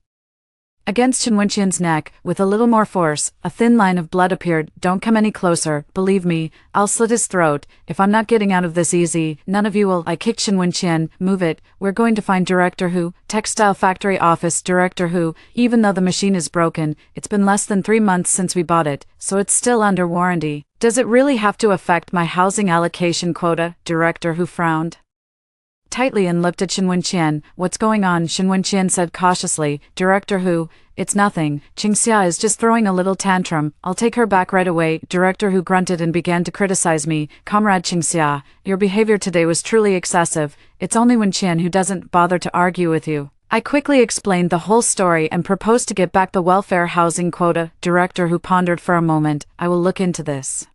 against Shen Wenqian's neck, with a little more force. A thin line of blood appeared. "Don't come any closer. Believe me, I'll slit his throat. If I'm not getting out of this easy, none of you will." I kicked Shen Wenqian. "Move it. We're going to find Director Hu. Textile factory office, Director Hu. Even though the machine is broken, it's been less than 3 months since we bought it, so it's still under warranty. Does it really have to affect my housing allocation quota?" Director Hu frowned tightly and looked at Shen Wenqian. "What's going on?" Shen Wenqian said cautiously. "Director Hu, it's nothing. Qingxia is just throwing a little tantrum. I'll take her back right away." Director Hu grunted and began to criticize me. "Comrade Qingxia, your behavior today was truly excessive. It's only Wenqian who doesn't bother to argue with you." I quickly explained the whole story and proposed to get back the welfare housing quota. Director Hu pondered for a moment. "I will look into this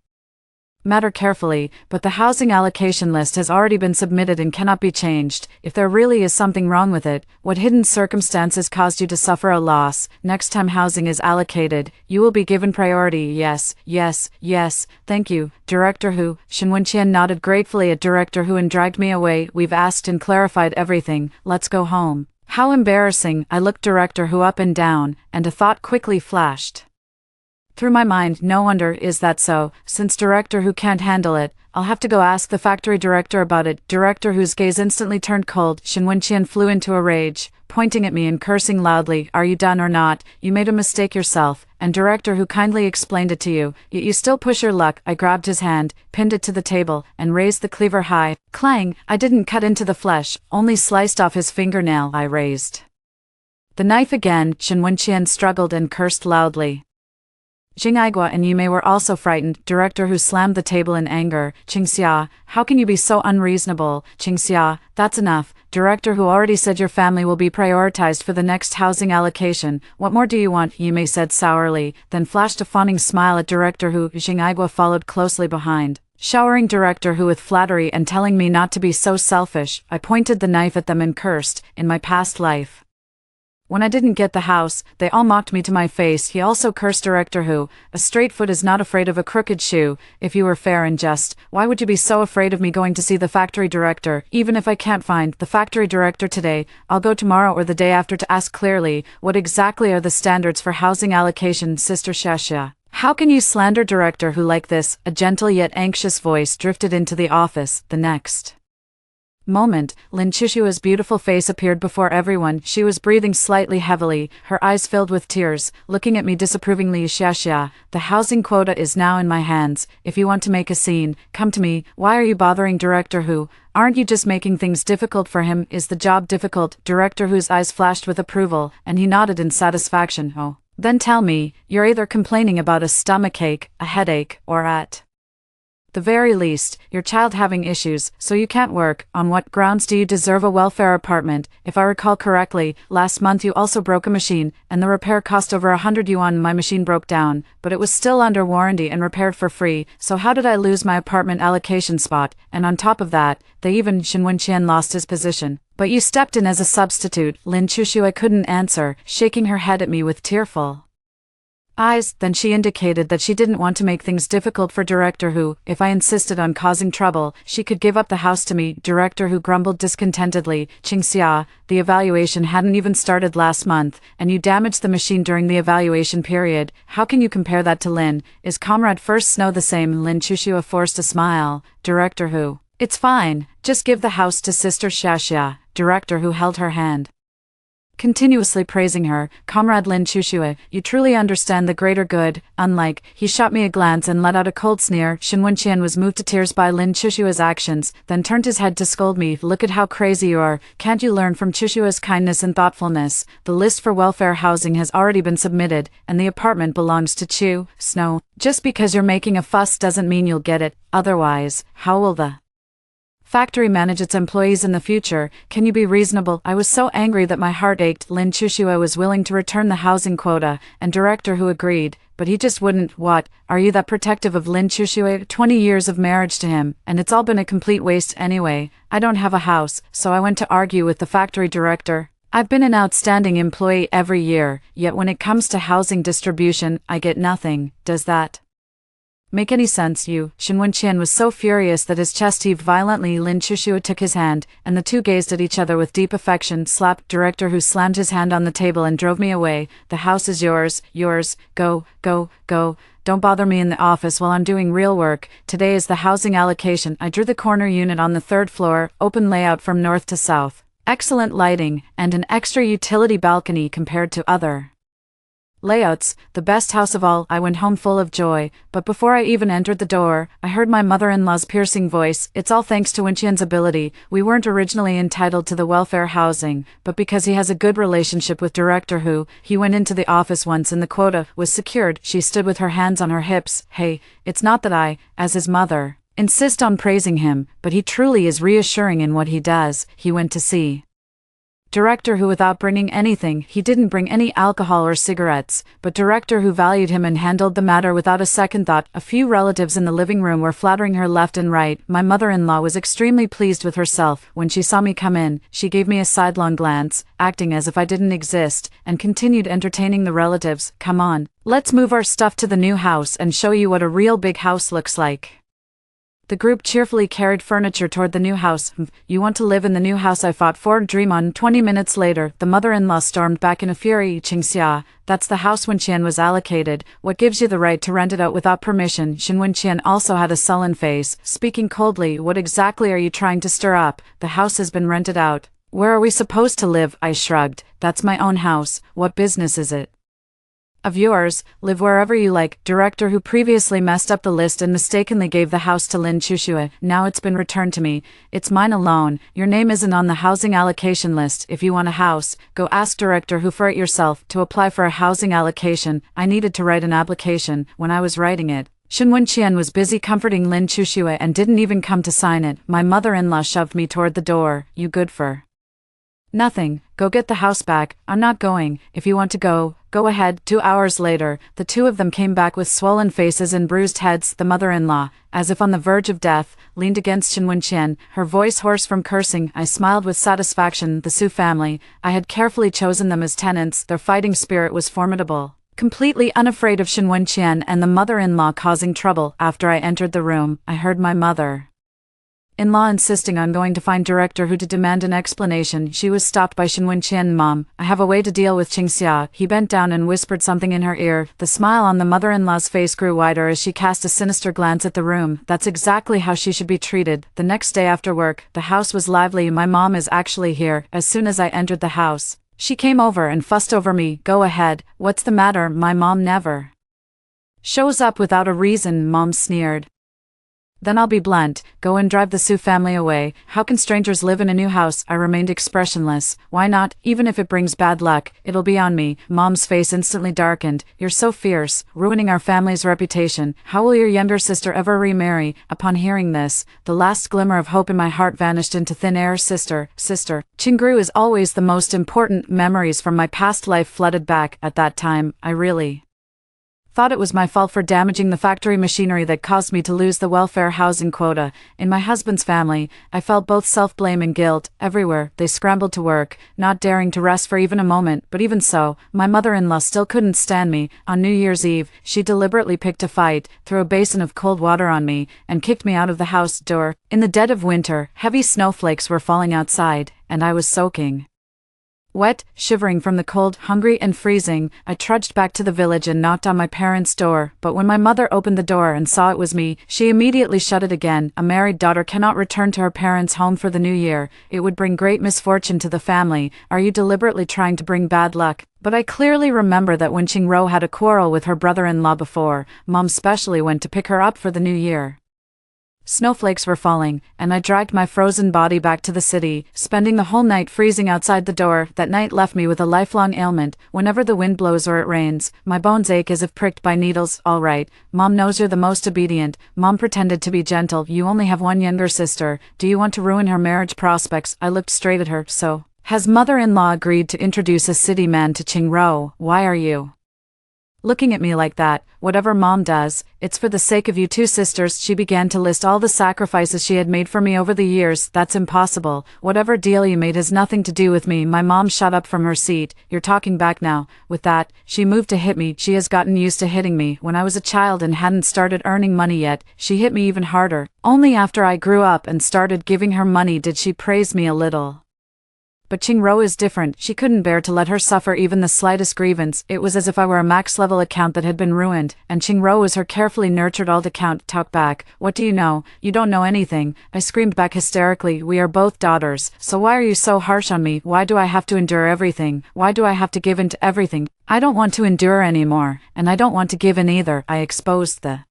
matter carefully, but the housing allocation list has already been submitted and cannot be changed. If there really is something wrong with it, what hidden circumstances caused you to suffer a loss? Next time housing is allocated, you will be given priority." "Yes, yes, yes, thank you, Director Hu." Shen Wenqian nodded gratefully at Director Hu and dragged me away. "We've asked and clarified everything. Let's go home." How embarrassing. I looked Director Hu up and down, and a thought quickly flashed through my mind. No wonder. Is that so? Since Director Hu can't handle it, I'll have to go ask the factory director about it. Director Hu's gaze instantly turned cold. Shen Wenqian flew into a rage, pointing at me and cursing loudly. "Are you done or not? You made a mistake yourself, and Director Hu kindly explained it to you, yet you still push your luck." I grabbed his hand, pinned it to the table, and raised the cleaver high. Clang! I didn't cut into the flesh, only sliced off his fingernail. I raised the knife again. Shen Wenqian struggled and cursed loudly. Jingagua and Yume were also frightened. Director Hu slammed the table in anger. "Qingxia, how can you be so unreasonable? Qingxia, that's enough. Director Hu already said your family will be prioritized for the next housing allocation. What more do you want?" Yume said sourly, then flashed a fawning smile at Director Hu. Jingagua followed closely behind, showering Director Hu with flattery and telling me not to be so selfish. I pointed the knife at them and cursed. "In my past life, when I didn't get the house, they all mocked me to my face." He also cursed Director Hu. "A straight foot is not afraid of a crooked shoe. If you were fair and just, why would you be so afraid of me going to see the factory director? Even if I can't find the factory director today, I'll go tomorrow or the day after to ask clearly, what exactly are the standards for housing allocation, Sister Shashia? How can you slander Director Hu like this?" A gentle yet anxious voice drifted into the office. The next moment, Lin Chushua's beautiful face appeared before everyone. She was breathing slightly heavily, her eyes filled with tears, looking at me disapprovingly. "Xia, the housing quota is now in my hands. If you want to make a scene, come to me. Why are you bothering Director Hu? Aren't you just making things difficult for him? Is the job difficult?" Director Hu's eyes flashed with approval, and he nodded in satisfaction. "Oh, then tell me, you're either complaining about a stomachache, a headache, or at the very least, your child having issues, so you can't work. On what grounds do you deserve a welfare apartment? If I recall correctly, last month you also broke a machine, and the repair cost over 100 yuan. My machine broke down, but it was still under warranty and repaired for free, so how did I lose my apartment allocation spot? And on top of that, they even..." Shen Wenqian lost his position. "But you stepped in as a substitute." Lin Chushua couldn't answer, shaking her head at me with tearful eyes, then she indicated that she didn't want to make things difficult for Director Who. If I insisted on causing trouble, she could give up the house to me. Director Who grumbled discontentedly. Qingxia, the evaluation hadn't even started last month, and you damaged the machine during the evaluation period. How can you compare that to Lin? Is Comrade First Snow the same? Lin Chuxua forced a smile. Director Who. It's fine, just give the house to Sister Xiaxia. Director Who held her hand, continuously praising her. Comrade Lin Chuxua, you truly understand the greater good. Unlike, he shot me a glance and let out a cold sneer. Shen Wenqian was moved to tears by Lin Chushua's actions, then turned his head to scold me. Look at how crazy you are. Can't you learn from Chushua's kindness and thoughtfulness? The list for welfare housing has already been submitted, and the apartment belongs to Chu Snow. Just because you're making a fuss doesn't mean you'll get it. Otherwise, how will the factory manage its employees in the future? Can you be reasonable? I was so angry that my heart ached. Lin Chuxua was willing to return the housing quota, and Director Who agreed, but he just wouldn't. What? Are you that protective of Lin Chuxua? 20 years of marriage to him, and it's all been a complete waste anyway. I don't have a house, so I went to argue with the factory director. I've been an outstanding employee every year, yet when it comes to housing distribution, I get nothing. Does that make any sense? Shen Wenqian was so furious that his chest heaved violently. Lin Chuxua took his hand, and the two gazed at each other with deep affection. Slap. Director Who slammed his hand on the table and drove me away. The house is yours. Go, go, go. Don't bother me in the office while I'm doing real work. Today is the housing allocation. I drew the corner unit on the 3rd floor, open layout from north to south. Excellent lighting, and an extra utility balcony compared to other layouts. The best house of all. I went home full of joy, but before I even entered the door, I heard my mother-in-law's piercing voice. It's all thanks to Wenqian's ability. We weren't originally entitled to the welfare housing, but because he has a good relationship with Director Who, he went into the office once and the quota was secured. She stood with her hands on her hips. Hey, it's not that I, as his mother, insist on praising him, but he truly is reassuring in what he does. He went to see Director Who without bringing anything. He didn't bring any alcohol or cigarettes, but Director Who valued him and handled the matter without a second thought. A few relatives in the living room were flattering her left and right. My mother-in-law was extremely pleased with herself. When she saw me come in, she gave me a sidelong glance, acting as if I didn't exist, and continued entertaining the relatives. Come on, let's move our stuff to the new house and show you what a real big house looks like. The group cheerfully carried furniture toward the new house. You want to live in the new house I fought for? Dream on. 20 minutes later, the mother-in-law stormed back in a fury. Qingxia, that's the house Wenqian was allocated. What gives you the right to rent it out without permission? Shen Wenqian also had a sullen face, speaking coldly. What exactly are you trying to stir up? The house has been rented out. Where are we supposed to live? I shrugged. That's my own house. What business is it of yours? Live wherever you like. Director Who previously messed up the list and mistakenly gave the house to Lin Chuxua. Now it's been returned to me. It's mine alone. Your name isn't on the housing allocation list. If you want a house, go ask Director Who for it yourself. To apply for a housing allocation, I needed to write an application. When I was writing it, Shen Wenqian was busy comforting Lin Chuxua and didn't even come to sign it. My mother-in-law shoved me toward the door. You good for nothing. Go get the house back. I'm not going. If you want to go, go ahead. 2 hours later, the two of them came back with swollen faces and bruised heads. The mother-in-law, as if on the verge of death, leaned against Shen Wenqian, her voice hoarse from cursing. I smiled with satisfaction. The Su family, I had carefully chosen them as tenants. Their fighting spirit was formidable. Completely unafraid of Shen Wenqian and the mother-in-law causing trouble. After I entered the room, I heard my mother-in-law insisting on going to find Director Who to demand an explanation. She was stopped by Shen Wenqian. Mom, I have a way to deal with Qingxia. He bent down and whispered something in her ear. The smile on the mother-in-law's face grew wider as she cast a sinister glance at the room. That's exactly how she should be treated. The next day after work, the house was lively. My mom is actually here. As soon as I entered the house, she came over and fussed over me. Go ahead. What's the matter? My mom never shows up without a reason. Mom sneered. Then I'll be blunt. Go and drive the Su family away. How can strangers live in a new house? I remained expressionless. Why not? Even if it brings bad luck, it'll be on me. Mom's face instantly darkened. You're so fierce, ruining our family's reputation. How will your younger sister ever remarry? Upon hearing this, the last glimmer of hope in my heart vanished into thin air. Sister. Qingru is always the most important. Memories from my past life flooded back. At that time, I really Thought it was my fault for damaging the factory machinery that caused me to lose the welfare housing quota. In my husband's family, I felt both self-blame and guilt. Everywhere, they scrambled to work, not daring to rest for even a moment, but even so, my mother-in-law still couldn't stand me. On New Year's Eve, she deliberately picked a fight, threw a basin of cold water on me, and kicked me out of the house door. In the dead of winter, heavy snowflakes were falling outside, and I was soaking wet, shivering from the cold, hungry and freezing. I trudged back to the village and knocked on my parents' door, but when my mother opened the door and saw it was me, she immediately shut it again. A married daughter cannot return to her parents' home for the new year. It would bring great misfortune to the family. Are you deliberately trying to bring bad luck? But I clearly remember that when Qingro had a quarrel with her brother-in-law before, Mom specially went to pick her up for the new year. Snowflakes were falling, and I dragged my frozen body back to the city, spending the whole night freezing outside the door. That night left me with a lifelong ailment. Whenever the wind blows or it rains, my bones ache as if pricked by needles. All right, Mom knows you're the most obedient. Mom pretended to be gentle. You only have one younger sister. Do you want to ruin her marriage prospects? I looked straight at her. So, has mother-in-law agreed to introduce a city man to Qingro? Why are you looking at me like that? Whatever Mom does, it's for the sake of you two sisters. She began to list all the sacrifices she had made for me over the years. That's impossible. Whatever deal you made has nothing to do with me. My mom shot up from her seat. You're talking back now. With that, she moved to hit me. She has gotten used to hitting me. When I was a child and hadn't started earning money yet, she hit me even harder. Only after I grew up and started giving her money did she praise me a little. But Qingro is different. She couldn't bear to let her suffer even the slightest grievance. It was as if I were a max-level account that had been ruined, and Qingro was her carefully nurtured old account. Talk back. What do you know? You don't know anything. I screamed back hysterically. We are both daughters, so why are you so harsh on me? Why do I have to endure everything? Why do I have to give in to everything? I don't want to endure anymore, and I don't want to give in either. I exposed the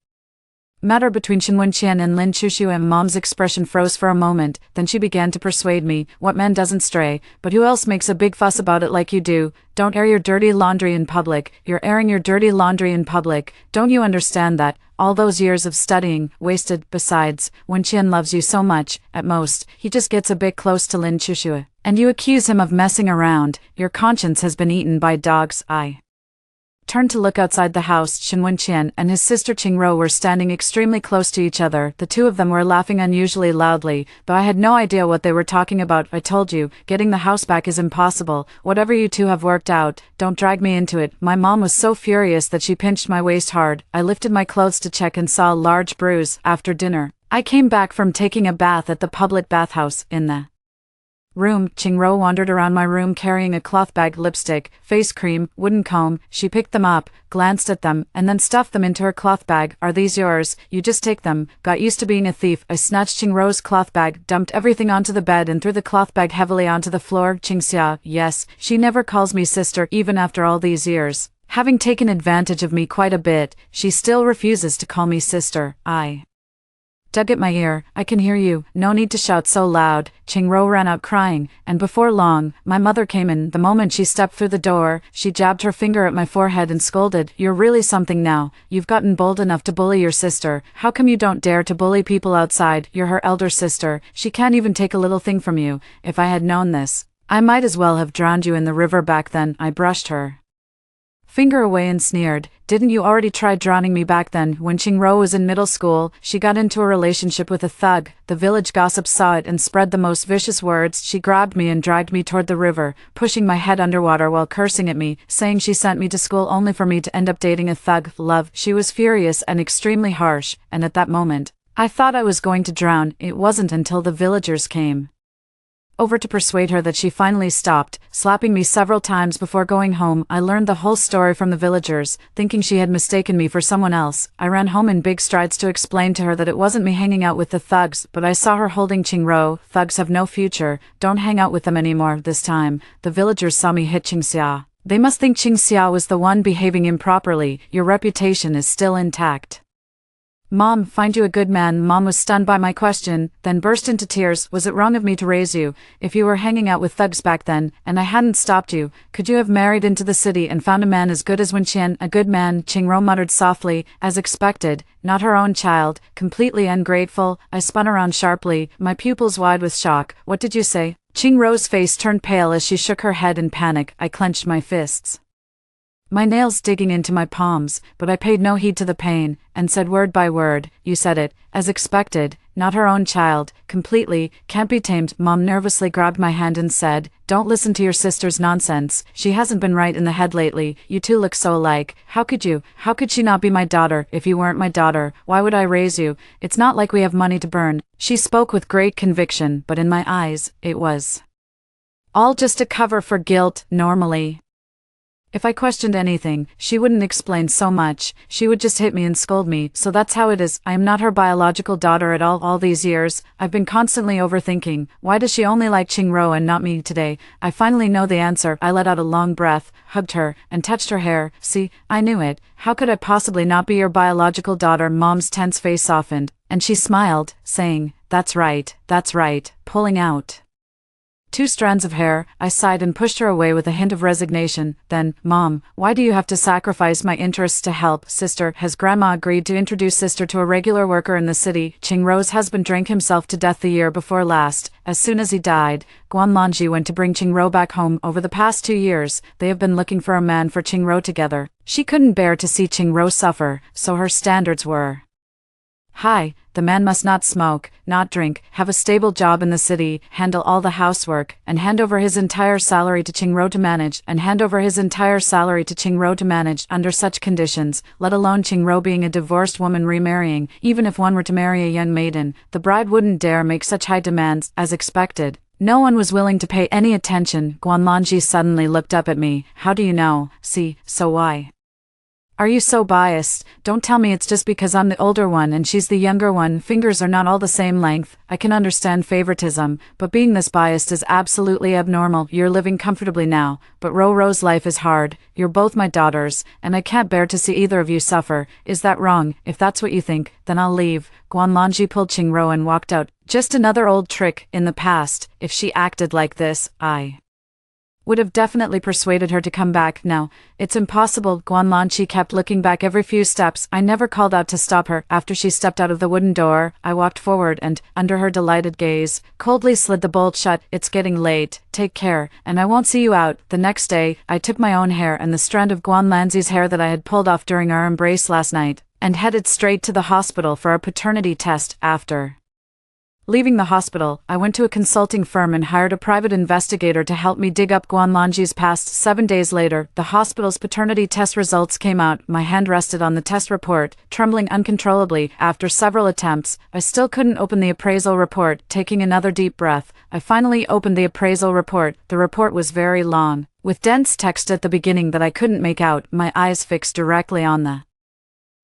matter between Shen Wenqian and Lin Chushu, and Mom's expression froze for a moment. Then she began to persuade me. What man doesn't stray? But who else makes a big fuss about it like you do? Don't air your dirty laundry in public. You're airing your dirty laundry in public. Don't you understand that? All those years of studying, wasted. Besides, Wenqian loves you so much, at most, he just gets a bit close to Lin Chushu. And you accuse him of messing around. Your conscience has been eaten by dogs. I turned to look outside the house. Shen Wenqian and his sister Qingro were standing extremely close to each other. The two of them were laughing unusually loudly, but I had no idea what they were talking about. I told you, getting the house back is impossible. Whatever you two have worked out, don't drag me into it. My mom was so furious that she pinched my waist hard. I lifted my clothes to check and saw a large bruise. After dinner, I came back from taking a bath at the public bathhouse. In the room, Qingro wandered around my room carrying a cloth bag, lipstick, face cream, wooden comb. She picked them up, glanced at them, and then stuffed them into her cloth bag. Are these yours? You just take them. Got used to being a thief. I snatched Qingro's cloth bag, dumped everything onto the bed and threw the cloth bag heavily onto the floor. Qingxia, yes, she never calls me sister even after all these years. Having taken advantage of me quite a bit, she still refuses to call me sister. I dug at my ear. I can hear you. No need to shout so loud. Qingro ran out crying, and before long, my mother came in. The moment she stepped through the door, she jabbed her finger at my forehead and scolded. You're really something now. You've gotten bold enough to bully your sister. How come you don't dare to bully people outside? You're her elder sister. She can't even take a little thing from you. If I had known this, I might as well have drowned you in the river back then. I brushed her finger away and sneered. Didn't you already try drowning me back then? When Qingro was in middle school, she got into a relationship with a thug. The village gossips saw it and spread the most vicious words. She grabbed me and dragged me toward the river, pushing my head underwater while cursing at me, saying she sent me to school only for me to end up dating a thug. Love. She was furious and extremely harsh, and at that moment, I thought I was going to drown. It wasn't until the villagers came over to persuade her that she finally stopped, slapping me several times before going home. I learned the whole story from the villagers, thinking she had mistaken me for someone else. I ran home in big strides to explain to her that it wasn't me hanging out with the thugs, but I saw her holding Qingro. Thugs have no future. Don't hang out with them anymore. This time, the villagers saw me hit Qingxia. They must think Qingxia was the one behaving improperly. Your reputation is still intact. Mom, find you a good man. Mom was stunned by my question, then burst into tears. Was it wrong of me to raise you? If you were hanging out with thugs back then, and I hadn't stopped you, could you have married into the city and found a man as good as Wenqian? A good man, Qingro muttered softly, as expected. Not her own child, completely ungrateful. I spun around sharply, my pupils wide with shock. What did you say? Qingro's face turned pale as she shook her head in panic. I clenched my fists. my nails digging into my palms, but I paid no heed to the pain, and said word by word, "You said it, as expected, not her own child, completely, can't be tamed." Mom nervously grabbed my hand and said, "Don't listen to your sister's nonsense, she hasn't been right in the head lately, you two look so alike, how could she not be my daughter? If you weren't my daughter, why would I raise you? It's not like we have money to burn." She spoke with great conviction, but in my eyes, it was all just a cover for guilt. Normally, if I questioned anything, she wouldn't explain so much, she would just hit me and scold me. So that's how it is, I am not her biological daughter at all. All these years, I've been constantly overthinking, why does she only like Qingro and not me today? I finally know the answer. I let out a long breath, hugged her, and touched her hair. "See, I knew it, how could I possibly not be your biological daughter?" Mom's tense face softened, and she smiled, saying, that's right, pulling out 2 strands of hair. I sighed and pushed her away with a hint of resignation. Then, "Mom, why do you have to sacrifice my interests to help Sister? Has Grandma agreed to introduce Sister to a regular worker in the city?" Qingrou's husband drank himself to death the year before last. As soon as he died, Guanlanji went to bring Qingrou back home. Over the past 2 years, they have been looking for a man for Qingrou together. She couldn't bear to see Qingrou suffer, so her standards were high. The man must not smoke, not drink, have a stable job in the city, handle all the housework, and hand over his entire salary to Qingrou to manage. Under such conditions, let alone Qingrou being a divorced woman remarrying, even if one were to marry a young maiden, the bride wouldn't dare make such high demands. As expected, no one was willing to pay any attention. Guanlanji suddenly looked up at me. "How do you know? See, so why are you so biased? Don't tell me it's just because I'm the older one and she's the younger one. Fingers are not all the same length. I can understand favoritism, but being this biased is absolutely abnormal. You're living comfortably now, but Roro's life is hard. You're both my daughters, and I can't bear to see either of you suffer. Is that wrong? If that's what you think, then I'll leave." Guanlanji pulled Qingrou and walked out. Just another old trick. In the past, if she acted like this, I would have definitely persuaded her to come back. Now, it's impossible. Guanlanji kept looking back every few steps. I never called out to stop her. After she stepped out of the wooden door, I walked forward and, under her delighted gaze, coldly slid the bolt shut. "It's getting late. Take care, and I won't see you out." The next day, I took my own hair and the strand of Guanlanzi's hair that I had pulled off during our embrace last night, and headed straight to the hospital for a paternity test. After leaving the hospital, I went to a consulting firm and hired a private investigator to help me dig up Guanlanji's past. 7 days later, the hospital's paternity test results came out. My hand rested on the test report, trembling uncontrollably. After several attempts, I still couldn't open the appraisal report. Taking another deep breath, I finally opened the appraisal report. The report was very long, with dense text at the beginning that I couldn't make out, my eyes fixed directly on the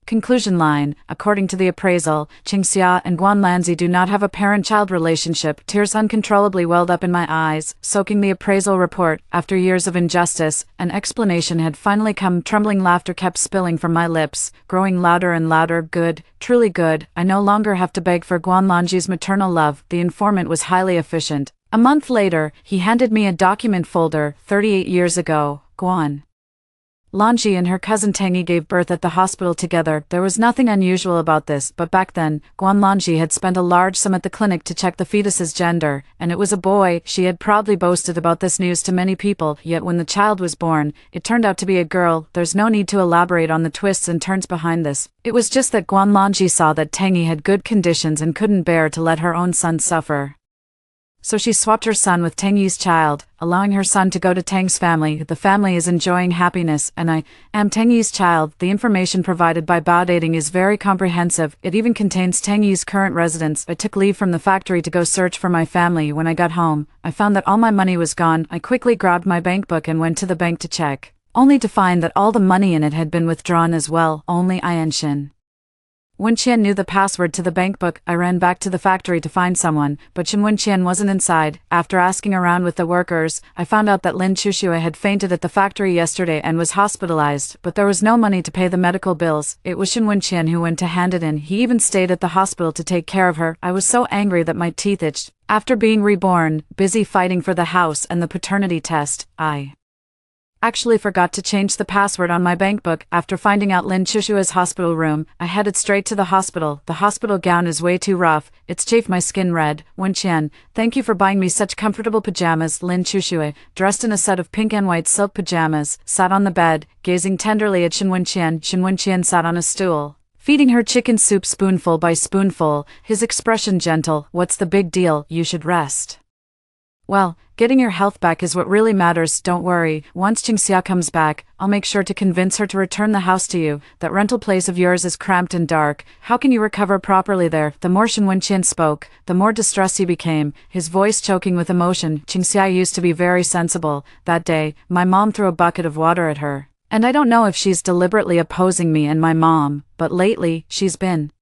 conclusion line. According to the appraisal, Qingxia and Guanlanzi do not have a parent-child relationship. Tears uncontrollably welled up in my eyes, soaking the appraisal report. After years of injustice, an explanation had finally come. Trembling laughter kept spilling from my lips, growing louder and louder. Good, truly good. I no longer have to beg for Guanlanji's maternal love. The informant was highly efficient. A month later, he handed me a document folder. 38 years ago, Guan Lanji and her cousin Tangi gave birth at the hospital together. There was nothing unusual about this, but back then, Guanlanji had spent a large sum at the clinic to check the fetus's gender, and it was a boy. She had proudly boasted about this news to many people, yet when the child was born, it turned out to be a girl. There's no need to elaborate on the twists and turns behind this. It was just that Guanlanji saw that Tangi had good conditions and couldn't bear to let her own son suffer. So she swapped her son with Tangi's child, allowing her son to go to Tang's family. The family is enjoying happiness, and I am Tangi's child. The information provided by Bao Dating is very comprehensive. It even contains Tangi's current residence. I took leave from the factory to go search for my family. When I got home, I found that all my money was gone. I quickly grabbed my bank book and went to the bank to check, only to find that all the money in it had been withdrawn as well. Only Shin Wenqian knew the password to the bank book. I ran back to the factory to find someone, but Shin Wenqian wasn't inside. After asking around with the workers, I found out that Lin Chuxue had fainted at the factory yesterday and was hospitalized, but there was no money to pay the medical bills. It was Shin Wenqian who went to hand it in. He even stayed at the hospital to take care of her. I was so angry that my teeth itched. After being reborn, busy fighting for the house and the paternity test, I Actually forgot to change the password on my bank book. After finding out Lin Chushua's hospital room, I headed straight to the hospital. The hospital gown is way too rough. It's chafed my skin red. Wenqian, thank you for buying me such comfortable pajamas. Lin Chushue, dressed in a set of pink and white silk pajamas, sat on the bed, gazing tenderly at Shen Wenqian. Shen Wenqian sat on a stool, feeding her chicken soup spoonful by spoonful, his expression gentle. What's the big deal? You should rest. Well, getting your health back is what really matters. Don't worry, once Qingxia comes back, I'll make sure to convince her to return the house to you. That rental place of yours is cramped and dark. How can you recover properly there? The more Shen Wenqian spoke, the more distressed he became, his voice choking with emotion. Qingxia used to be very sensible. That day, my mom threw a bucket of water at her. And I don't know if she's deliberately opposing me and my mom, but lately, she's been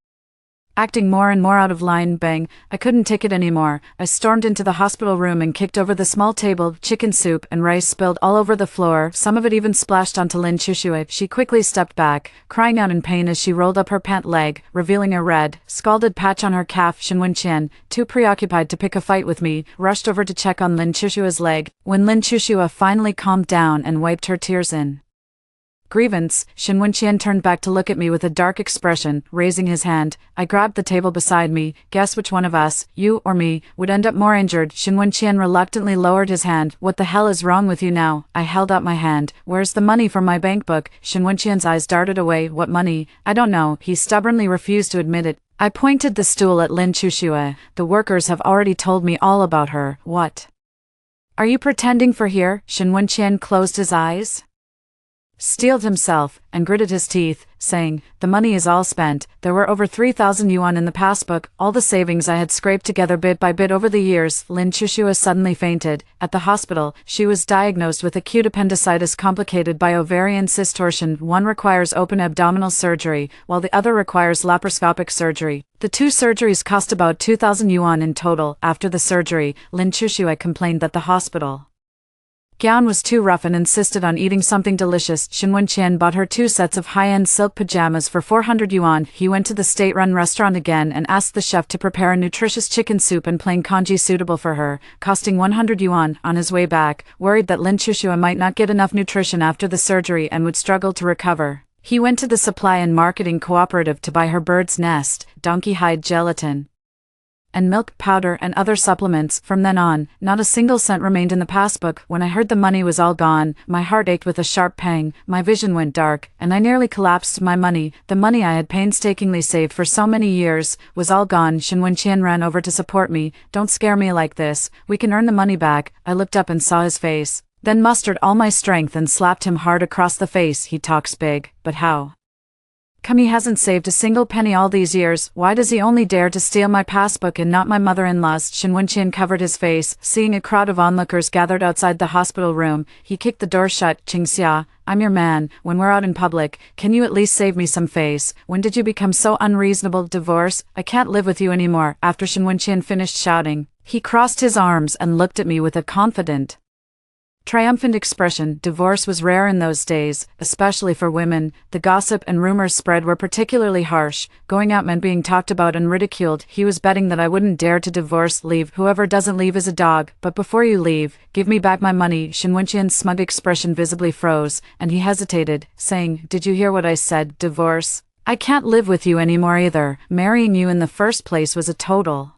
acting more and more out of line. Bang, I couldn't take it anymore. I stormed into the hospital room and kicked over the small table. Chicken soup and rice spilled all over the floor, some of it even splashed onto Lin Chushue. She quickly stepped back, crying out in pain as she rolled up her pant leg, revealing a red, scalded patch on her calf. Shen Wenqian, too preoccupied to pick a fight with me, rushed over to check on Lin Chushua's leg. When Lin Chushua finally calmed down and wiped her tears in grievance, Shen Wenqian turned back to look at me with a dark expression, raising his hand. I grabbed the table beside me. Guess which one of us, you or me, would end up more injured? Shen Wenqian reluctantly lowered his hand. What the hell is wrong with you now? I held out my hand. Where's the money from my bank book? Shen Wenqian's eyes darted away. What money? I don't know. He stubbornly refused to admit it. I pointed the stool at Lin Chushue. The workers have already told me all about her. What are you pretending for here? Shen Wenqian closed his eyes, steeled himself, and gritted his teeth, saying, the money is all spent. There were over 3,000 yuan in the passbook, all the savings I had scraped together bit by bit over the years. Lin Chushua suddenly fainted. At the hospital, she was diagnosed with acute appendicitis complicated by ovarian cyst torsion. One requires open abdominal surgery, while the other requires laparoscopic surgery. The two surgeries cost about 2,000 yuan in total. After the surgery, Lin Chushua complained that the hospital gown was too rough and insisted on eating something delicious. Shen Wenqian bought her 2 sets of high-end silk pajamas for 400 yuan. He went to the state-run restaurant again and asked the chef to prepare a nutritious chicken soup and plain congee suitable for her, costing 100 yuan. On his way back, worried that Lin Chushua might not get enough nutrition after the surgery and would struggle to recover, he went to the supply and marketing cooperative to buy her bird's nest, donkey hide gelatin, and milk powder and other supplements. From then on, not a single cent remained in the passbook. When I heard the money was all gone, my heart ached with a sharp pang, my vision went dark, and I nearly collapsed. My money, the money I had painstakingly saved for so many years, was all gone. Shen Wenqian ran over to support me. Don't scare me like this. We can earn the money back. I looked up and saw his face, then mustered all my strength and slapped him hard across the face. He talks big, but how come he hasn't saved a single penny all these years? Why does he only dare to steal my passbook and not my mother-in-law's? Shen Wenqian covered his face. Seeing a crowd of onlookers gathered outside the hospital room, he kicked the door shut. Qingxia, I'm your man. When we're out in public, can you at least save me some face? When did you become so unreasonable? Divorce? I can't live with you anymore. After Shen Wenqian finished shouting, he crossed his arms and looked at me with a confident, triumphant expression. Divorce was rare in those days, especially for women. The gossip and rumors spread were particularly harsh. Going out meant being talked about and ridiculed. He was betting that I wouldn't dare to divorce. Leave. Whoever doesn't leave is a dog. But before you leave, give me back my money. Shen Wenqian's smug expression visibly froze, and he hesitated, saying, did you hear what I said? Divorce? I can't live with you anymore either. Marrying you in the first place was a total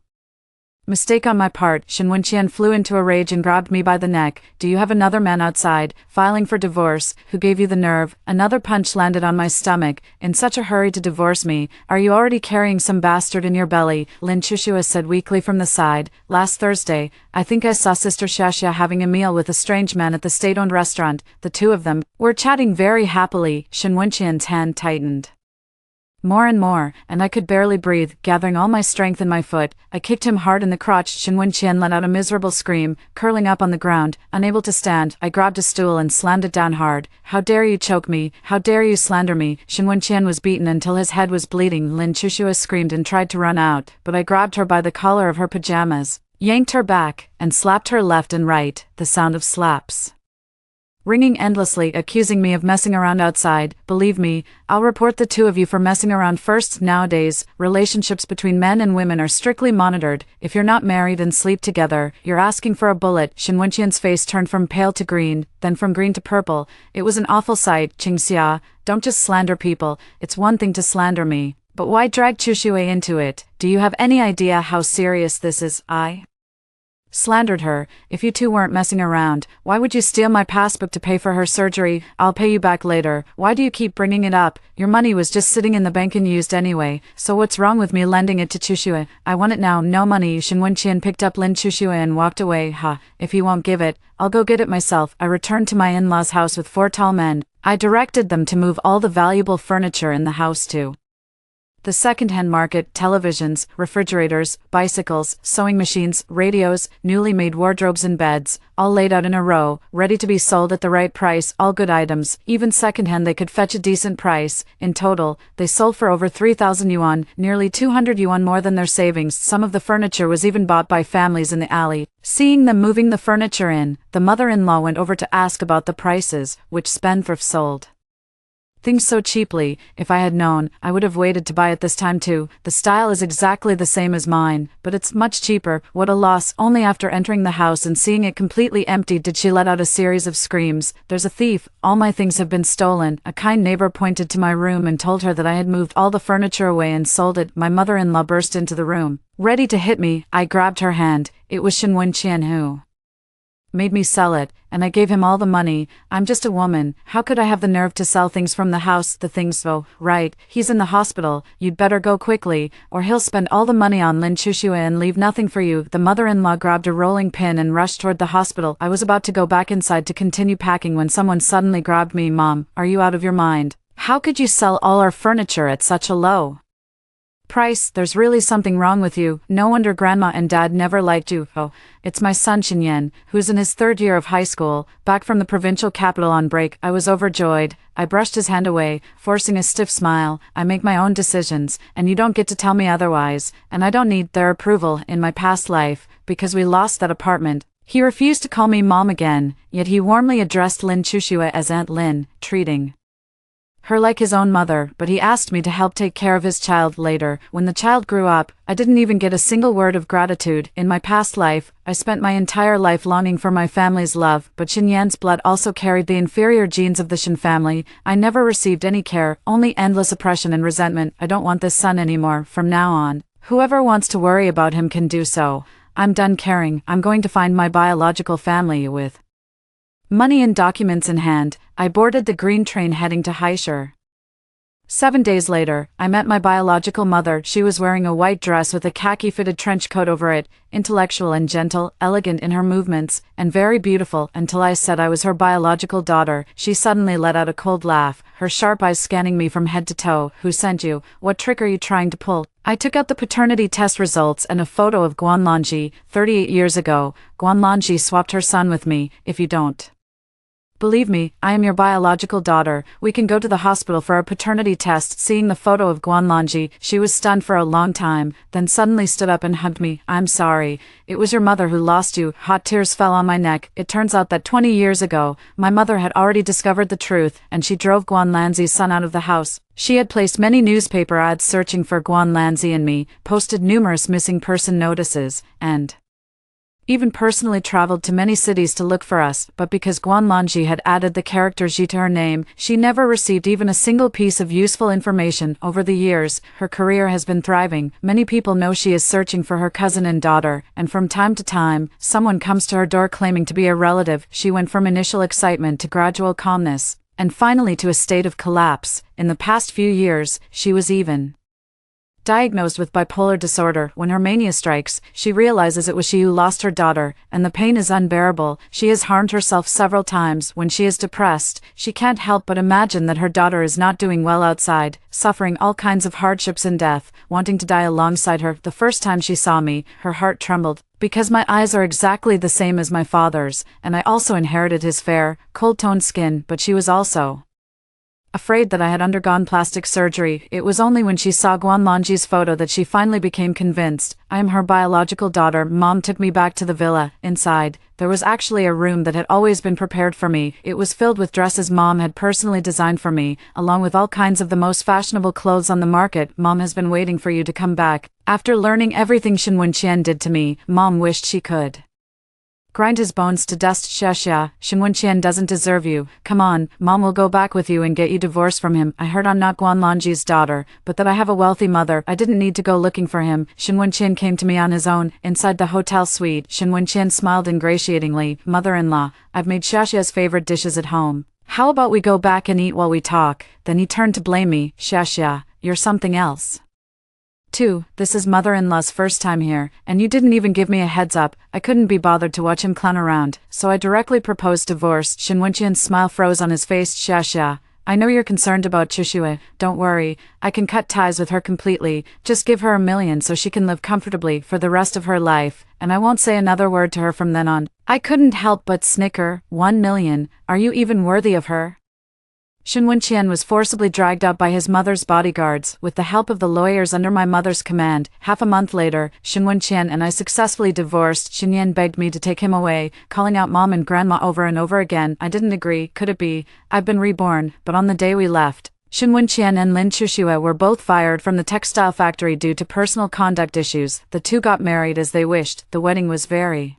mistake on my part. Shen Wenqian flew into a rage and grabbed me by the neck. Do you have another man outside, filing for divorce? Who gave you the nerve? Another punch landed on my stomach. In such a hurry to divorce me? Are you already carrying some bastard in your belly? Lin Chushua said weakly from the side. Last Thursday, I think I saw Sister Xia having a meal with a strange man at the state-owned restaurant. The two of them were chatting very happily. Shen Wenqian's hand tightened more and more, and I could barely breathe. Gathering all my strength in my foot, I kicked him hard in the crotch. Shen Wenqian let out a miserable scream, curling up on the ground, unable to stand. I grabbed a stool and slammed it down hard. How dare you choke me? How dare you slander me? Shen Wenqian was beaten until his head was bleeding. Lin Chushua screamed and tried to run out, but I grabbed her by the collar of her pajamas, yanked her back, and slapped her left and right. The sound of slaps ringing endlessly, accusing me of messing around outside. Believe me, I'll report the two of you for messing around first. Nowadays, relationships between men and women are strictly monitored. If you're not married and sleep together, you're asking for a bullet. Shen Wenqian's face turned from pale to green, then from green to purple. It was an awful sight. Qingxia, don't just slander people. It's one thing to slander me, but why drag Chuxue into it? Do you have any idea how serious this is? I slandered her. If you two weren't messing around, why would you steal my passbook to pay for her surgery? I'll pay you back later. Why do you keep bringing it up? Your money was just sitting in the bank unused anyway, so what's wrong with me lending it to Chuxue? I want it now. No money. Shen Wenqian picked up Lin Chuxue and walked away. If he won't give it, I'll go get it myself. I returned to my in-laws' house with 4 tall men. I directed them to move all the valuable furniture in the house to the second-hand market: televisions, refrigerators, bicycles, sewing machines, radios, newly made wardrobes and beds, all laid out in a row, ready to be sold at the right price. All good items, even second-hand, they could fetch a decent price. In total, they sold for over 3,000 yuan, nearly 200 yuan more than their savings. Some of the furniture was even bought by families in the alley. Seeing them moving the furniture in, the mother-in-law went over to ask about the prices, which Spendthrift sold things so cheaply. If I had known, I would have waited to buy it this time too. The style is exactly the same as mine, but it's much cheaper. What a loss. Only after entering the house and seeing it completely empty did she let out a series of screams. There's a thief. All my things have been stolen. A kind neighbor pointed to my room and told her that I had moved all the furniture away and sold it. My mother-in-law burst into the room, ready to hit me. I grabbed her hand. It was Shen Wenqian who made me sell it, and I gave him all the money. I'm just a woman. How could I have the nerve to sell things from the house? The things, oh, right, he's in the hospital. You'd better go quickly, or he'll spend all the money on Lin Chuxue and leave nothing for you. The mother-in-law grabbed a rolling pin and rushed toward the hospital. I was about to go back inside to continue packing when someone suddenly grabbed me. Mom, are you out of your mind? How could you sell all our furniture at such a low price? There's really something wrong with you. No wonder Grandma and Dad never liked you. Oh, it's my son Xinyan, who's in his 3rd year of high school, back from the provincial capital on break. I was overjoyed. I brushed his hand away, forcing a stiff smile. I make my own decisions, and you don't get to tell me otherwise, and I don't need their approval. In my past life, because we lost that apartment, he refused to call me Mom again, yet he warmly addressed Lin Chuxue as Aunt Lin, treating her like his own mother. But he asked me to help take care of his child later. When the child grew up, I didn't even get a single word of gratitude. In my past life, I spent my entire life longing for my family's love, but Xinyan's blood also carried the inferior genes of the Shen family. I never received any care, only endless oppression and resentment. I don't want this son anymore. From now on, whoever wants to worry about him can do so. I'm done caring. I'm going to find my biological family. With money and documents in hand, I boarded the green train heading to Haishur. 7 days later, I met my biological mother. She was wearing a white dress with a khaki-fitted trench coat over it, intellectual and gentle, elegant in her movements, and very beautiful. Until I said I was her biological daughter, she suddenly let out a cold laugh, her sharp eyes scanning me from head to toe. Who sent you? What trick are you trying to pull? I took out the paternity test results and a photo of Guanlongji. 38 years ago, Guanlongji swapped her son with me. If you don't believe me, I am your biological daughter. We can go to the hospital for our paternity test. Seeing the photo of Guanlongji, she was stunned for a long time, then suddenly stood up and hugged me. I'm sorry. It was your mother who lost you. Hot tears fell on my neck. It turns out that 20 years ago, my mother had already discovered the truth, and she drove Guanlanzi's son out of the house. She had placed many newspaper ads searching for Guanlanzi and me, posted numerous missing person notices, and even personally traveled to many cities to look for us. But because Guanlongji had added the character Ji to her name, she never received even a single piece of useful information. Over the years, her career has been thriving. Many people know she is searching for her cousin and daughter, and from time to time, someone comes to her door claiming to be a relative. She went from initial excitement to gradual calmness, and finally to a state of collapse. In the past few years, she was even diagnosed with bipolar disorder. When her mania strikes, she realizes it was she who lost her daughter, and the pain is unbearable. She has harmed herself several times. When she is depressed, she can't help but imagine that her daughter is not doing well outside, suffering all kinds of hardships and death, wanting to die alongside her. The first time she saw me, her heart trembled, because my eyes are exactly the same as my father's, and I also inherited his fair, cold-toned skin. But she was also Afraid that I had undergone plastic surgery, it was only when she saw Guanlonji's photo that she finally became convinced. I am her biological daughter. Mom took me back to the villa. Inside, there was actually a room that had always been prepared for me. It was filled with dresses Mom had personally designed for me, along with all kinds of the most fashionable clothes on the market. Mom has been waiting for you to come back. After learning everything Shen Wenqian did to me, Mom wished she could grind his bones to dust. Xia, Shen Wenqian doesn't deserve you. Come on, Mom will go back with you and get you divorced from him. I heard I'm not Guanlonji's daughter, but that I have a wealthy mother. I didn't need to go looking for him. Shen Wenqian came to me on his own. Inside the hotel suite, Shen Wenqian smiled ingratiatingly. Mother-in-law, I've made Xiaxia's favorite dishes at home. How about we go back and eat while we talk? Then he turned to blame me. Xia, you're something else. 2. This is mother-in-law's first time here, and you didn't even give me a heads up. I couldn't be bothered to watch him clown around, so I directly proposed divorce. Shen Wenqian's smile froze on his face. Xia, I know you're concerned about Xuxue. Don't worry, I can cut ties with her completely. Just give her $1 million so she can live comfortably for the rest of her life, and I won't say another word to her from then on. I couldn't help but snicker. 1 million? Are you even worthy of her? Shen Wenqian was forcibly dragged out by his mother's bodyguards, with the help of the lawyers under my mother's command. Half a month later, Shen Wenqian and I successfully divorced. Shen Yan begged me to take him away, calling out Mom and Grandma over and over again. I didn't agree. Could it be? I've been reborn. But on the day we left, Shen Wenqian and Lin Xuxue were both fired from the textile factory due to personal conduct issues. The two got married as they wished. The wedding was very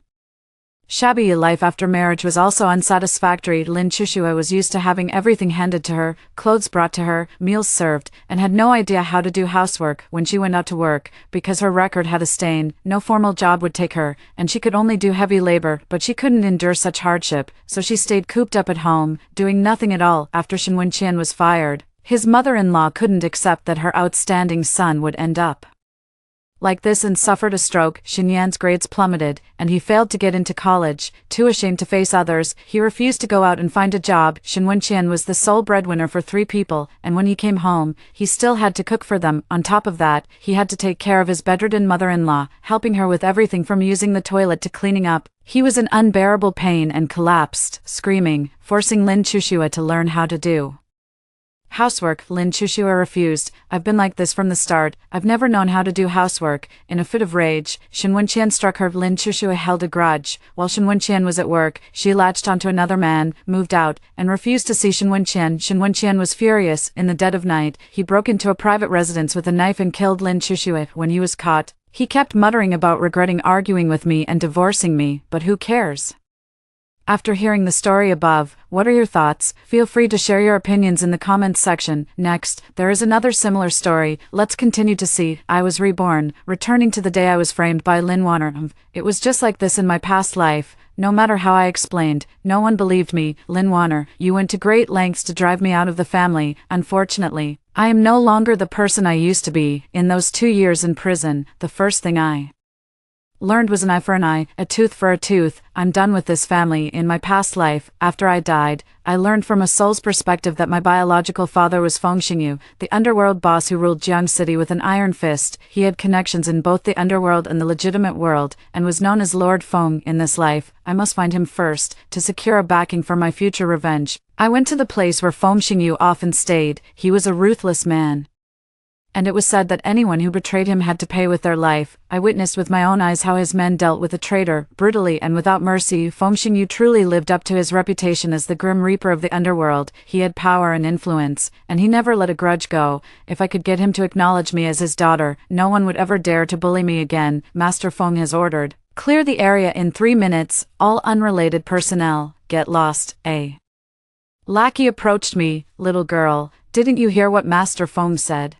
shabby. Life after marriage was also unsatisfactory. Lin Xuxue was used to having everything handed to her, clothes brought to her, meals served, and had no idea how to do housework. When she went out to work, because her record had a stain, no formal job would take her, and she could only do heavy labor. But she couldn't endure such hardship, so she stayed cooped up at home, doing nothing at all. After Shen Wenqian was fired, his mother-in-law couldn't accept that her outstanding son would end up like this and suffered a stroke. Shen Yan's grades plummeted, and he failed to get into college. Too ashamed to face others, he refused to go out and find a job. Shen Wenqian was the sole breadwinner for 3 people, and when he came home, he still had to cook for them. On top of that, he had to take care of his bedridden mother-in-law, helping her with everything from using the toilet to cleaning up. He was in unbearable pain and collapsed, screaming, forcing Lin Xuxue to learn how to do housework. Lin Xuxue refused. I've been like this from the start. I've never known how to do housework. In a fit of rage, Shen Wenqian struck her. Lin Xuxue held a grudge. While Shen Wenqian was at work, she latched onto another man, moved out, and refused to see Shen Wenqian. Shen Wenqian was furious. In the dead of night, he broke into a private residence with a knife and killed Lin Xuxue. When he was caught, he kept muttering about regretting arguing with me and divorcing me, but who cares? After hearing the story above, what are your thoughts? Feel free to share your opinions in the comments section. Next, there is another similar story. Let's continue to see. I was reborn, returning to the day I was framed by Lin Warner. It was just like this in my past life. No matter how I explained, no one believed me. Lin Warner, you went to great lengths to drive me out of the family. Unfortunately, I am no longer the person I used to be. In those 2 years in prison, the first thing I learned was an eye for an eye, a tooth for a tooth. I'm done with this family. In my past life, after I died, I learned from a soul's perspective that my biological father was Feng Xingyu, the underworld boss who ruled Jiang City with an iron fist. He had connections in both the underworld and the legitimate world, and was known as Lord Feng. In this life, I must find him first, to secure a backing for my future revenge. I went to the place where Feng Xingyu often stayed. He was a ruthless man, and it was said that anyone who betrayed him had to pay with their life. I witnessed with my own eyes how his men dealt with a traitor, brutally and without mercy. Feng Xingyu truly lived up to his reputation as the Grim Reaper of the underworld. He had power and influence, and he never let a grudge go. If I could get him to acknowledge me as his daughter, no one would ever dare to bully me again. Master Feng has ordered, clear the area in 3 minutes, all unrelated personnel, get lost. A lackey approached me. Little girl, didn't you hear what Master Feng said?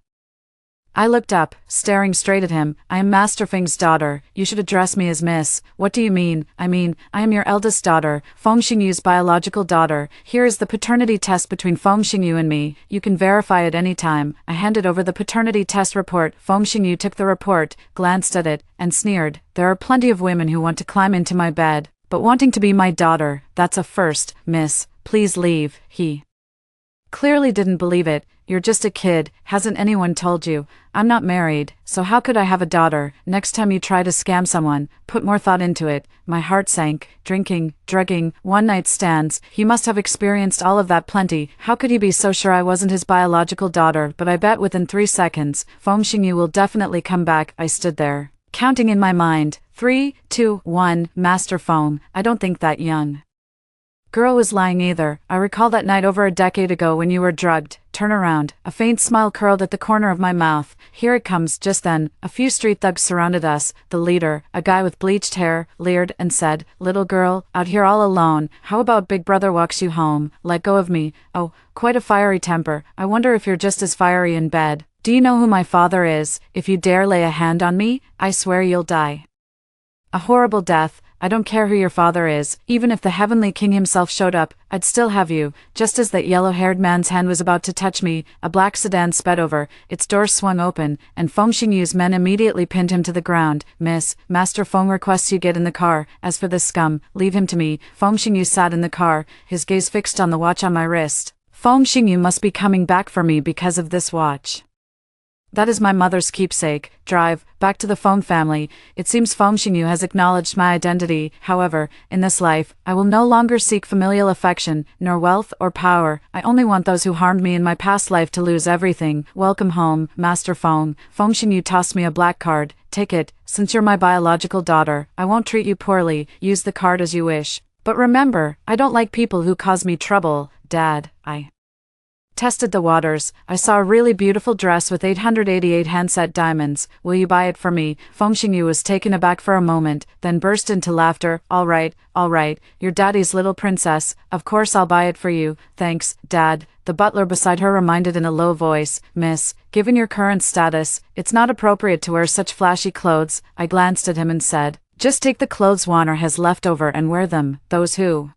I looked up, staring straight at him. I am Master Feng's daughter. You should address me as Miss. What do you mean? I am your eldest daughter, Feng Xingyu's biological daughter. Here is the paternity test between Feng Xingyu and me. You can verify at any time. I handed over the paternity test report. Feng Xingyu took the report, glanced at it, and sneered. There are plenty of women who want to climb into my bed, but wanting to be my daughter, that's a first, Miss. Please leave. He Clearly didn't believe it. You're just a kid, hasn't anyone told you? I'm not married, so how could I have a daughter? Next time you try to scam someone, put more thought into it. My heart sank. Drinking, drugging, one-night stands. He must have experienced all of that plenty. How could he be so sure I wasn't his biological daughter? But I bet within 3 seconds, Foam Xingyu will definitely come back. I stood there, counting in my mind. 3, 2, 1, Master Foam. I don't think that young girl was lying either. I recall that night over a decade ago when you were drugged. Turn around. A faint smile curled at the corner of my mouth. Here it comes. Just then, a few street thugs surrounded us. The leader, a guy with bleached hair, leered and said, "Little girl, out here all alone. How about Big Brother walks you home? Let go of me." Oh, quite a fiery temper. I wonder if you're just as fiery in bed. Do you know who my father is? If you dare lay a hand on me, I swear you'll die a horrible death. I don't care who your father is. Even if the Heavenly King himself showed up, I'd still have you. Just as that yellow-haired man's hand was about to touch me, a black sedan sped over, its doors swung open, and Foam Xingyu's men immediately pinned him to the ground. "Miss, Master Foam requests you get in the car. As for this scum, leave him to me." Foam Xingyu sat in the car, his gaze fixed on the watch on my wrist. Foam Xingyu must be coming back for me because of this watch. That is my mother's keepsake. Drive back to the Foam family. It seems Foam Xingyu has acknowledged my identity. However, in this life, I will no longer seek familial affection, nor wealth or power. I only want those who harmed me in my past life to lose everything. Welcome home, Master Foam. Foam Xingyu tossed me a black card. Take it. Since you're my biological daughter, I won't treat you poorly. Use the card as you wish. But remember, I don't like people who cause me trouble. Dad, I tested the waters. I saw a really beautiful dress with 888 handset diamonds. Will you buy it for me? Foam Xingyu was taken aback for a moment, then burst into laughter. All right, you're Daddy's little princess. Of course I'll buy it for you. Thanks, Dad. The butler beside her reminded in a low voice, "Miss, given your current status, it's not appropriate to wear such flashy clothes." I glanced at him and said, "Just take the clothes Warner has left over and wear them." Those who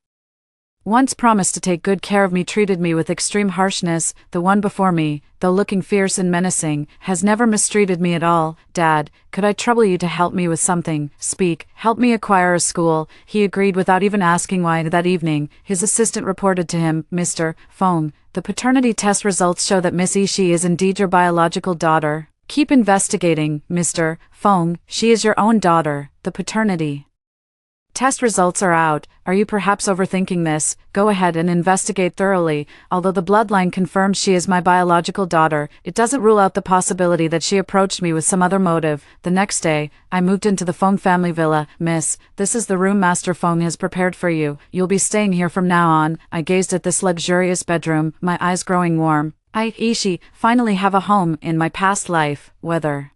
once promised to take good care of me treated me with extreme harshness. The one before me, though looking fierce and menacing, has never mistreated me at all. "Dad, could I trouble you to help me with something?" "Speak." "Help me acquire a school." He agreed without even asking why. That evening, his assistant reported to him, "Mr. Foam, the paternity test results show that Miss Ishii is indeed your biological daughter. Keep investigating, Mr. Foam. She is your own daughter. The paternity test results are out. Are you perhaps overthinking this? Go ahead and investigate thoroughly. Although the bloodline confirms she is my biological daughter, it doesn't rule out the possibility that she approached me with some other motive." The next day, I moved into the Foam family villa. "Miss, this is the room Master Foam has prepared for you. You'll be staying here from now on." I gazed at this luxurious bedroom, my eyes growing warm. Ishii, finally have a home in my past life, whether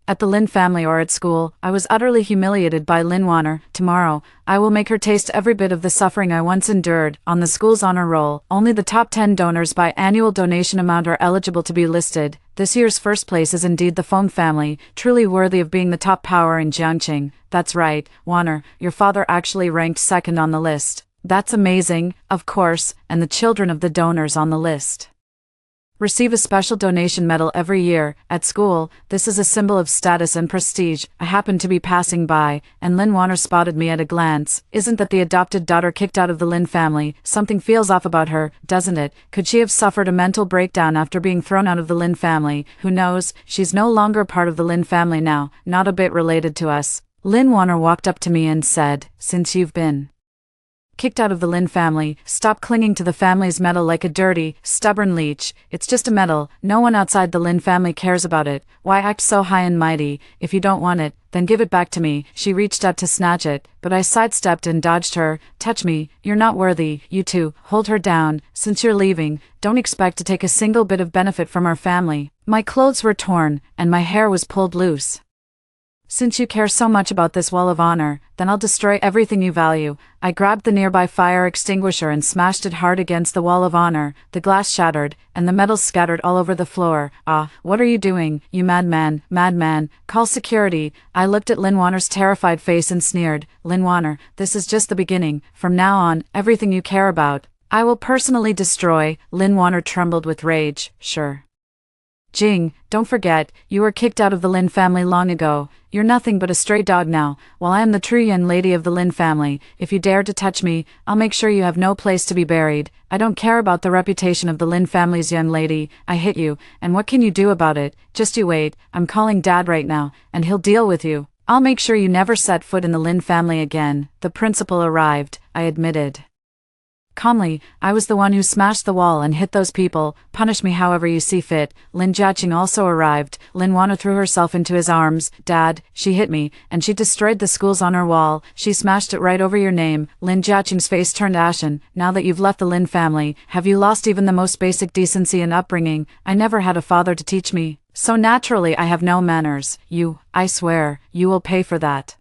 at the Lin family or at school. I was utterly humiliated by Lin Warner. Tomorrow, I will make her taste every bit of the suffering I once endured. On the school's honor roll, only the top 10 donors by annual donation amount are eligible to be listed. This year's first place is indeed the Foam family, truly worthy of being the top power in Jiangqing. That's right, Warner, your father actually ranked second on the list. That's amazing, of course, and the children of the donors on the list receive a special donation medal every year. At school, this is a symbol of status and prestige. I happened to be passing by, and Lin Warner spotted me at a glance. Isn't that the adopted daughter kicked out of the Lin family? Something feels off about her, doesn't it? Could she have suffered a mental breakdown after being thrown out of the Lin family? Who knows? She's no longer part of the Lin family now, not a bit related to us. Lin Warner walked up to me and said, "Since you've been kicked out of the Lin family, stop clinging to the family's medal like a dirty, stubborn leech. It's just a medal. No one outside the Lin family cares about it. Why act so high and mighty? If you don't want it, then give it back to me." She reached out to snatch it, but I sidestepped and dodged her. "Touch me. You're not worthy." "You two, hold her down. Since you're leaving, don't expect to take a single bit of benefit from our family." My clothes were torn, and my hair was pulled loose. "Since you care so much about this wall of honor, then I'll destroy everything you value." I grabbed the nearby fire extinguisher and smashed it hard against the wall of honor. The glass shattered, and the metals scattered all over the floor. "Ah, what are you doing, you madman? Madman, call security." I looked at Lin Warner's terrified face and sneered. "Lin Warner, this is just the beginning. From now on, everything you care about, I will personally destroy." Lin Warner trembled with rage. "Sure. Jing, don't forget, you were kicked out of the Lin family long ago. You're nothing but a stray dog now, while I am the true young lady of the Lin family. If you dare to touch me, I'll make sure you have no place to be buried. I don't care about the reputation of the Lin family's young lady. I hit you, and what can you do about it? Just you wait, I'm calling Dad right now, and he'll deal with you. I'll make sure you never set foot in the Lin family again. The principal arrived, I admitted calmly. I was the one who smashed the wall and hit those people. Punish me however you see fit. Lin Jiaqing also arrived. Lin Wana threw herself into his arms. Dad, she hit me, and she destroyed the school's honor wall. She smashed it right over your name. Lin Jiaqing's face turned ashen. Now that you've left the Lin family, have you lost even the most basic decency and upbringing? I never had a father to teach me, so naturally I have no manners. I swear, you will pay for that.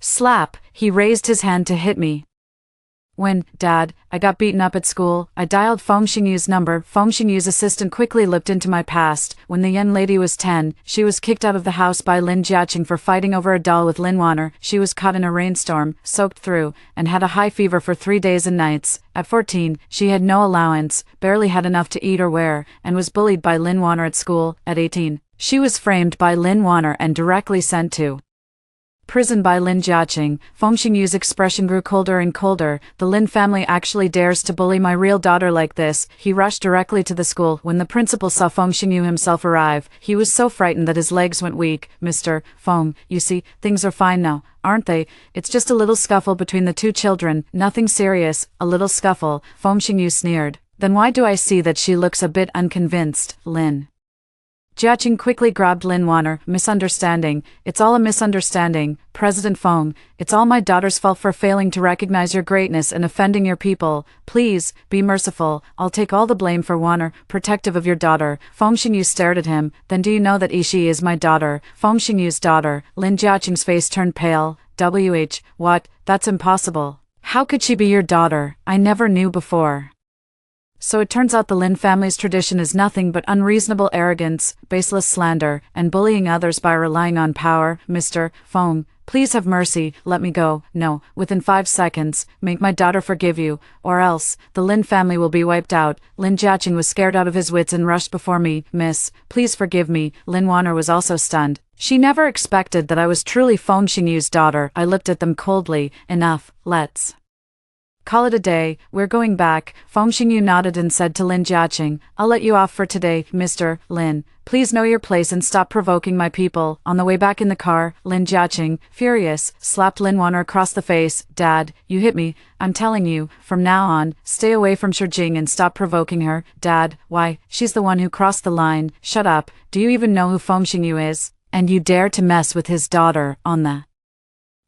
Slap! He raised his hand to hit me. When, Dad, I got beaten up at school, I dialed Feng Xingyu's number. Feng Xingyu's assistant quickly looked into my past. When the young lady was 10, she was kicked out of the house by Lin Jiaqing for fighting over a doll with Lin Waner. She was caught in a rainstorm, soaked through, and had a high fever for 3 days and nights. At 14, she had no allowance, barely had enough to eat or wear, and was bullied by Lin Waner at school. At 18, she was framed by Lin Waner and directly sent to prison by Lin Jiaqing. Feng Xingyu's expression grew colder and colder. The Lin family actually dares to bully my real daughter like this. He rushed directly to the school. When the principal saw Feng Xingyu himself arrive, he was so frightened that his legs went weak. Mr. Feng, you see, things are fine now, aren't they? It's just a little scuffle between the two children, nothing serious. A little scuffle, Feng Xingyu sneered. Then why do I see that she looks a bit unconvinced? Lin Jiaqing quickly grabbed Lin Waner. Misunderstanding. It's all a misunderstanding. President Feng, it's all my daughter's fault for failing to recognize your greatness and offending your people. Please, be merciful. I'll take all the blame for Waner, protective of your daughter. Feng Xingyu stared at him. Then do you know that Ishi is my daughter? Feng Xingyu's daughter. Lin Jiaqing's face turned pale. What? That's impossible. How could she be your daughter? I never knew before. So it turns out the Lin family's tradition is nothing but unreasonable arrogance, baseless slander, and bullying others by relying on power. Mr. Feng, please have mercy, let me go. No, within 5 seconds, make my daughter forgive you, or else, the Lin family will be wiped out. Lin Jiaqing was scared out of his wits and rushed before me. Miss, please forgive me. Lin Waner was also stunned. She never expected that I was truly Feng Xingyu's daughter. I looked at them coldly. Enough, let's call it a day, we're going back. Feng Xingyu nodded and said to Lin Jiaqing, I'll let you off for today, Mr. Lin. Please know your place and stop provoking my people. On the way back in the car, Lin Jiaqing, furious, slapped Lin Waner across the face. Dad, you hit me. I'm telling you, from now on, stay away from Shijing and stop provoking her. Dad, why, she's the one who crossed the line. Shut up. Do you even know who Feng Xingyu is? And you dare to mess with his daughter. On the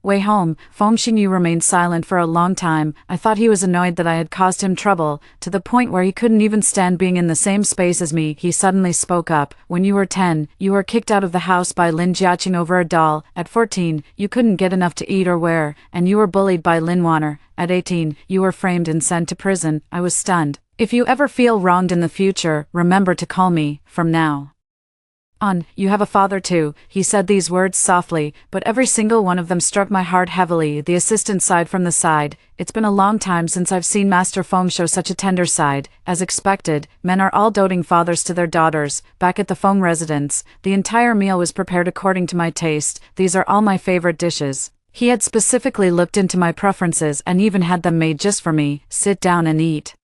way home, Feng Xingyu remained silent for a long time. I thought he was annoyed that I had caused him trouble, to the point where he couldn't even stand being in the same space as me. He suddenly spoke up. When you were 10, you were kicked out of the house by Lin Jiaqing over a doll. At 14, you couldn't get enough to eat or wear, and you were bullied by Lin Waner. At 18, you were framed and sent to prison. I was stunned. If you ever feel wronged in the future, remember to call me, from now on. You have a father too. He said these words softly, but every single one of them struck my heart heavily. The assistant sighed from the side. It's been a long time since I've seen Master Feng show such a tender side. As expected, men are all doting fathers to their daughters. Back at the Feng residence, the entire meal was prepared according to my taste. These are all my favorite dishes. He had specifically looked into my preferences and even had them made just for me. Sit down and eat.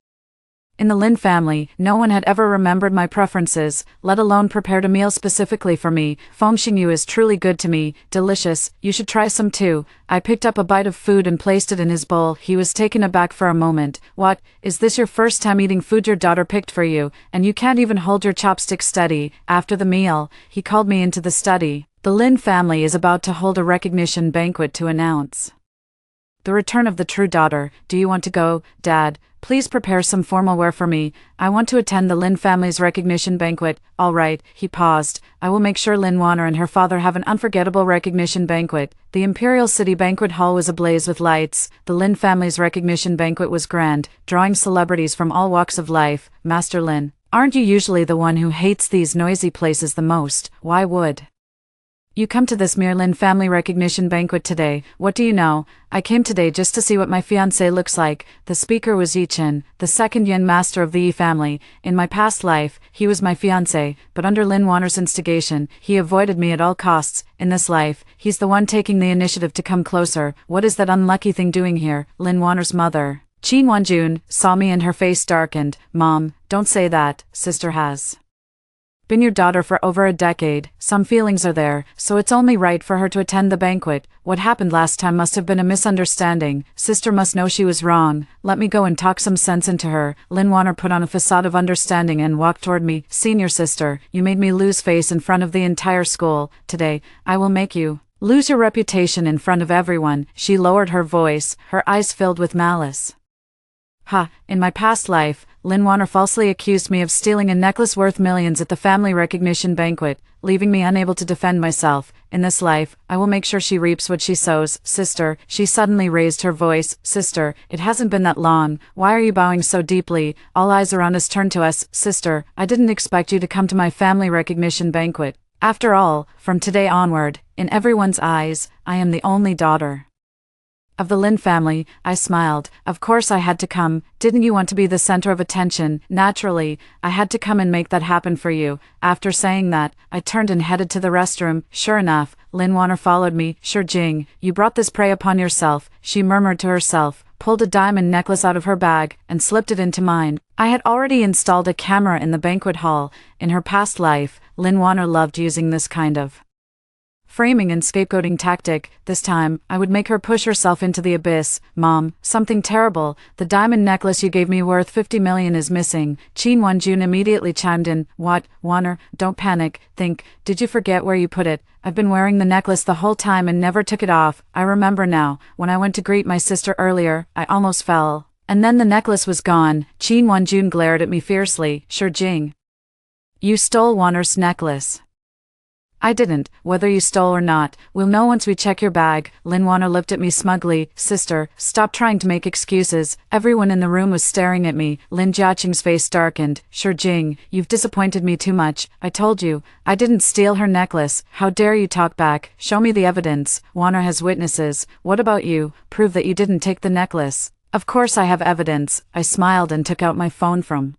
In the Lin family, no one had ever remembered my preferences, let alone prepared a meal specifically for me. Feng Xingyu is truly good to me, delicious, you should try some too. I picked up a bite of food and placed it in his bowl. He was taken aback for a moment. What, is this your first time eating food your daughter picked for you, and you can't even hold your chopsticks steady? After the meal, he called me into the study. The Lin family is about to hold a recognition banquet to announce the return of the true daughter. Do you want to go, Dad? Please prepare some formal wear for me. I want to attend the Lin family's recognition banquet. All right, he paused. I will make sure Lin Waner and her father have an unforgettable recognition banquet. The Imperial City Banquet Hall was ablaze with lights. The Lin family's recognition banquet was grand, drawing celebrities from all walks of life. Master Lin, aren't you usually the one who hates these noisy places the most? Why would You come to this mere Lin family recognition banquet today. What do you know? I came today just to see what my fiancé looks like. The speaker was Yi Chen, the second Yin master of the Yi family. In my past life, he was my fiancé, but under Lin Wanner's instigation, he avoided me at all costs. In this life, he's the one taking the initiative to come closer. What is that unlucky thing doing here? Lin Wanner's mother, Qin Wanjun, saw me and her face darkened. Mom, don't say that. Sister has been your daughter for over a decade. Some feelings are there, so it's only right for her to attend the banquet. What happened last time must have been a misunderstanding. Sister must know she was wrong. Let me go and talk some sense into her. Lin Wanner put on a facade of understanding and walked toward me. Senior sister, you made me lose face in front of the entire school. Today, I will make you lose your reputation in front of everyone. She lowered her voice, her eyes filled with malice. In my past life, Lin Wanner falsely accused me of stealing a necklace worth millions at the family recognition banquet, leaving me unable to defend myself. In this life, I will make sure she reaps what she sows. Sister, she suddenly raised her voice. Sister, it hasn't been that long. Why are you bowing so deeply? All eyes around us turn to us. Sister, I didn't expect you to come to my family recognition banquet. After all, from today onward, in everyone's eyes, I am the only daughter of the Lin family. I smiled. Of course I had to come. Didn't you want to be the center of attention? Naturally, I had to come and make that happen for you. After saying that, I turned and headed to the restroom. Sure enough, Lin Wanner followed me. Sure Jing, you brought this prey upon yourself, she murmured to herself, pulled a diamond necklace out of her bag, and slipped it into mine. I had already installed a camera in the banquet hall. In her past life, Lin Wanner loved using this kind of framing and scapegoating tactic. This time, I would make her push herself into the abyss. Mom, something terrible. The diamond necklace you gave me worth 50 million is missing. Qin Wanjun immediately chimed in. What, Wanner? Don't panic. Think, did you forget where you put it? I've been wearing the necklace the whole time and never took it off. I remember now. When I went to greet my sister earlier, I almost fell. And then the necklace was gone. Qin Wanjun glared at me fiercely. Sure Jing, you stole Wanner's necklace. I didn't. Whether you stole or not, we'll know once we check your bag. Lin Wanner looked at me smugly. Sister, stop trying to make excuses. Everyone in the room was staring at me. Lin Jiaqing's face darkened. Sure Jing, you've disappointed me too much. I told you, I didn't steal her necklace. How dare you talk back? Show me the evidence. Wanner has witnesses. What about you? Prove that you didn't take the necklace. Of course I have evidence. I smiled and took out my phone from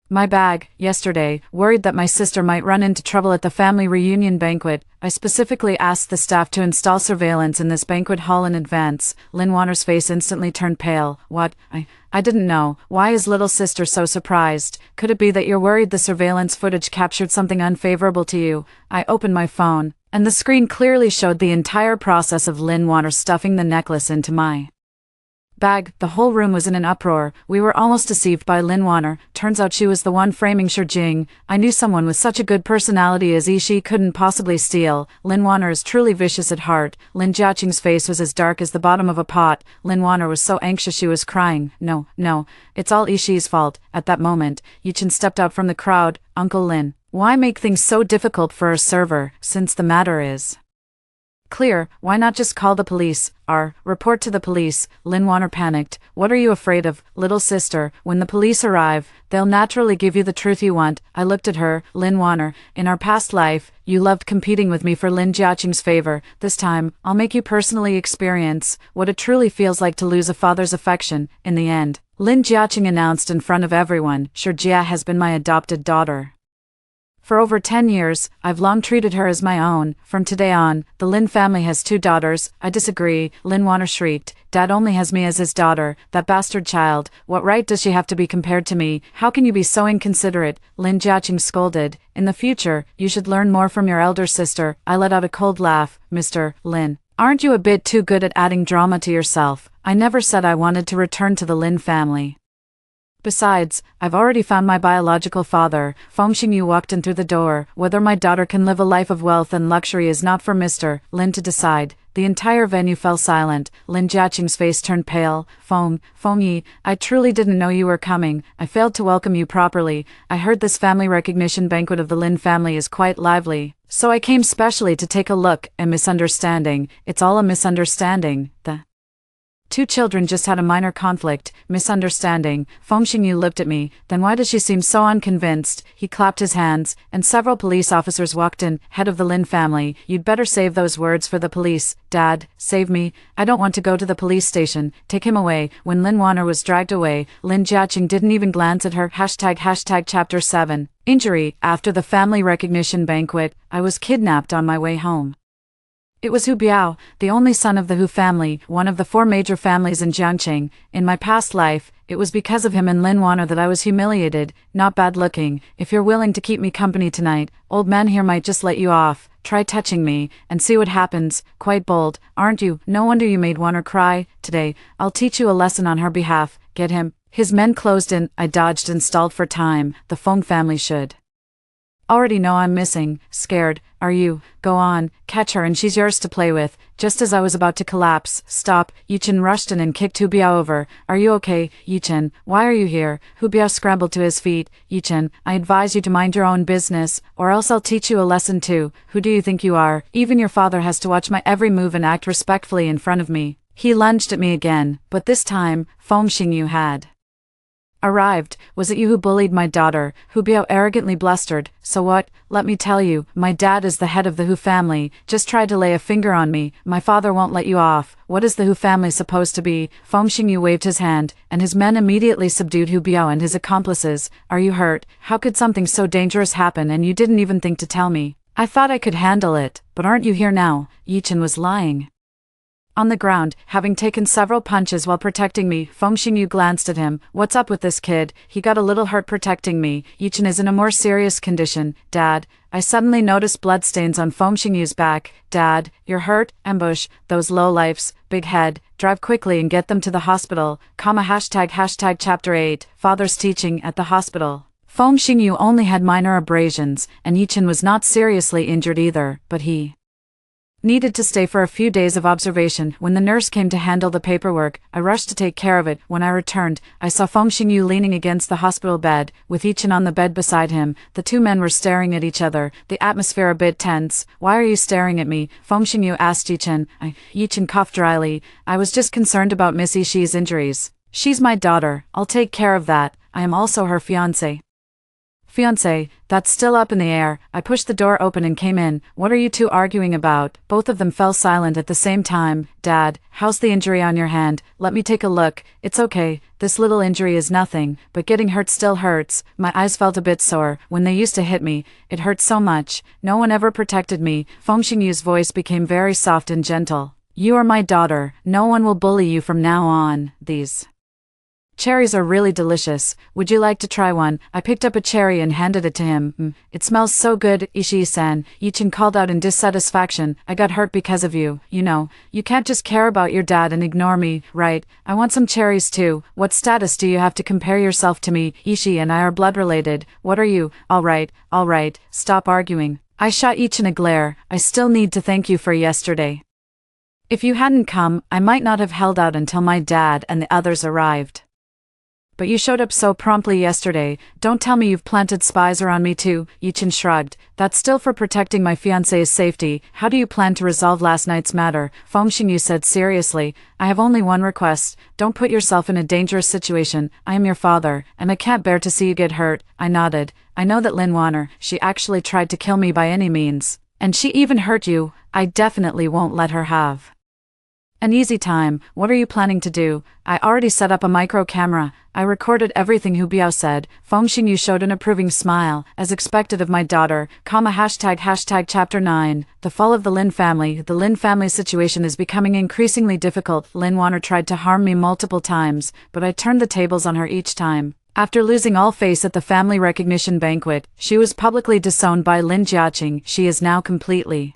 my bag. Yesterday, worried that my sister might run into trouble at the family reunion banquet, I specifically asked the staff to install surveillance in this banquet hall in advance. Lin Wanner's face instantly turned pale. What? I didn't know. Why is little sister so surprised? Could it be that you're worried the surveillance footage captured something unfavorable to you? I opened my phone, and the screen clearly showed the entire process of Lin Wanner stuffing the necklace into my bag. The whole room was in an uproar. We were almost deceived by Lin Wanner. Turns out she was the one framing Sure Jing. I knew someone with such a good personality as Yi couldn't possibly steal. Lin Wanner is truly vicious at heart. Lin Jiaqing's face was as dark as the bottom of a pot. Lin Wanner was so anxious she was crying. No, it's all Ishi's fault. At that moment, Yi Chen stepped out from the crowd. Uncle Lin, why make things so difficult for a server, since the matter is clear? Why not just call the police? Report to the police. Lin Wanner panicked. What are you afraid of, little sister? When the police arrive, they'll naturally give you the truth you want. I looked at her. Lin Wanner, in our past life, you loved competing with me for Lin Jiaqing's favor. This time, I'll make you personally experience what it truly feels like to lose a father's affection. In the end, Lin Jiaqing announced in front of everyone, Sure Jia has been my adopted daughter for over 10 years. I've long treated her as my own. From today on, the Lin family has 2 daughters. I disagree. Lin Wanner shrieked. Dad only has me as his daughter. That bastard child. What right does she have to be compared to me? How can you be so inconsiderate? Lin Jiaqing scolded. In the future, you should learn more from your elder sister. I let out a cold laugh. Mr. Lin, aren't you a bit too good at adding drama to yourself? I never said I wanted to return to the Lin family. Besides, I've already found my biological father. Feng Xingyu walked in through the door. Whether my daughter can live a life of wealth and luxury is not for Mr. Lin to decide. The entire venue fell silent. Lin Jiaqing's face turned pale. Feng Yi, I truly didn't know you were coming. I failed to welcome you properly. I heard this family recognition banquet of the Lin family is quite lively, so I came specially to take a look. A misunderstanding. It's all a misunderstanding. The Two children just had a minor conflict, misunderstanding. Feng Xingyu looked at me, then why does she seem so unconvinced? He clapped his hands, and several police officers walked in. Head of the Lin family, you'd better save those words for the police. Dad, save me. I don't want to go to the police station. Take him away. When Lin Wanner was dragged away, Lin Jiaqing didn't even glance at her. ## Chapter 7. Injury. After the family recognition banquet, I was kidnapped on my way home. It was Hu Biao, the only son of the Hu family, one of the 4 major families in Jiangqing. In my past life, it was because of him and Lin Wanner that I was humiliated, not bad looking. If you're willing to keep me company tonight, old man here might just let you off. Try touching me, and see what happens. Quite bold, aren't you? No wonder you made Wanner cry. Today, I'll teach you a lesson on her behalf. Get him. His men closed in. I dodged and stalled for time. The Feng family should already know I'm missing. Scared, are you? Go on, catch her and she's yours to play with. Just as I was about to collapse, stop. Yichen rushed in and kicked Hu Biao over. Are you okay, Yichen? Why are you here? Hu Biao scrambled to his feet. Yichen, I advise you to mind your own business, or else I'll teach you a lesson too. Who do you think you are? Even your father has to watch my every move and act respectfully in front of me. He lunged at me again, but this time, Feng Xingyu had arrived. Was it you who bullied my daughter? Hu Biao arrogantly blustered. So what? Let me tell you, my dad is the head of the Hu family. Just try to lay a finger on me. My father won't let you off. What is the Hu family supposed to be? Feng Xingyu waved his hand, and his men immediately subdued Hu Biao and his accomplices. Are you hurt? How could something so dangerous happen and you didn't even think to tell me? I thought I could handle it, but aren't you here now? Yichen was lying on the ground, having taken several punches while protecting me. Feng Xingyu glanced at him. What's up with this kid? He got a little hurt protecting me. Yichen is in a more serious condition. Dad, I suddenly noticed bloodstains on Feng Xingyu's back. Dad, you're hurt? Ambush, those lowlifes, big head, drive quickly and get them to the hospital. ## Chapter 8, Father's teaching at the hospital. Feng Xingyu only had minor abrasions, and Yichen was not seriously injured either, but he needed to stay for a few days of observation. When the nurse came to handle the paperwork, I rushed to take care of it. When I returned, I saw Feng Xingyu leaning against the hospital bed, with Yichen on the bed beside him. The two men were staring at each other, the atmosphere a bit tense. Why are you staring at me? Feng Xingyu asked Yichen. Yichen coughed dryly. I was just concerned about Miss Ishi's injuries. She's my daughter. I'll take care of that. I am also her fiancé. Fiancé, that's still up in the air. I pushed the door open and came in. What are you two arguing about? Both of them fell silent at the same time. Dad, how's the injury on your hand? Let me take a look. It's okay. This little injury is nothing, but getting hurt still hurts. My eyes felt a bit sore. When they used to hit me, it hurt so much. No one ever protected me. Feng Xingyu's voice became very soft and gentle. You are my daughter. No one will bully you from now on. These cherries are really delicious. Would you like to try one? I picked up a cherry and handed it to him. It smells so good, Ishii-san. Yichen called out in dissatisfaction. I got hurt because of you. You know, you can't just care about your dad and ignore me, right? I want some cherries too. What status do you have to compare yourself to me? Ishii and I are blood related. What are you? All right, stop arguing. I shot Yichen a glare. I still need to thank you for yesterday. If you hadn't come, I might not have held out until my dad and the others arrived. But you showed up so promptly yesterday. Don't tell me you've planted spies around me too. Yichen shrugged. That's still for protecting my fiancé's safety. How do you plan to resolve last night's matter? Feng Xingyu said seriously. I have only one request. Don't put yourself in a dangerous situation. I am your father, and I can't bear to see you get hurt. I nodded. I know that Lin Wanner, she actually tried to kill me by any means. And she even hurt you. I definitely won't let her have an easy time. What are you planning to do? I already set up a micro camera. I recorded everything Hu Biao said. Feng Xingyu showed an approving smile, as expected of my daughter. ## Chapter 9, The Fall of the Lin Family. The Lin family situation is becoming increasingly difficult. Lin Wanner tried to harm me multiple times, but I turned the tables on her each time. After losing all face at the family recognition banquet, she was publicly disowned by Lin Jiaqing. She is now completely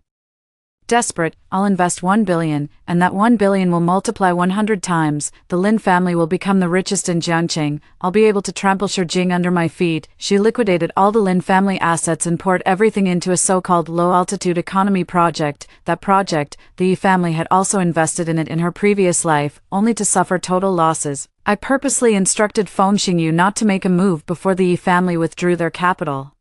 desperate. I'll invest 1 billion, and that 1 billion will multiply 100 times. The Lin family will become the richest in Jiangqing. I'll be able to trample Shijing under my feet. She liquidated all the Lin family assets and poured everything into a so-called low-altitude economy project. That project, the Yi family had also invested in it in her previous life, only to suffer total losses. I purposely instructed Feng Xingyu not to make a move before the Yi family withdrew their capital.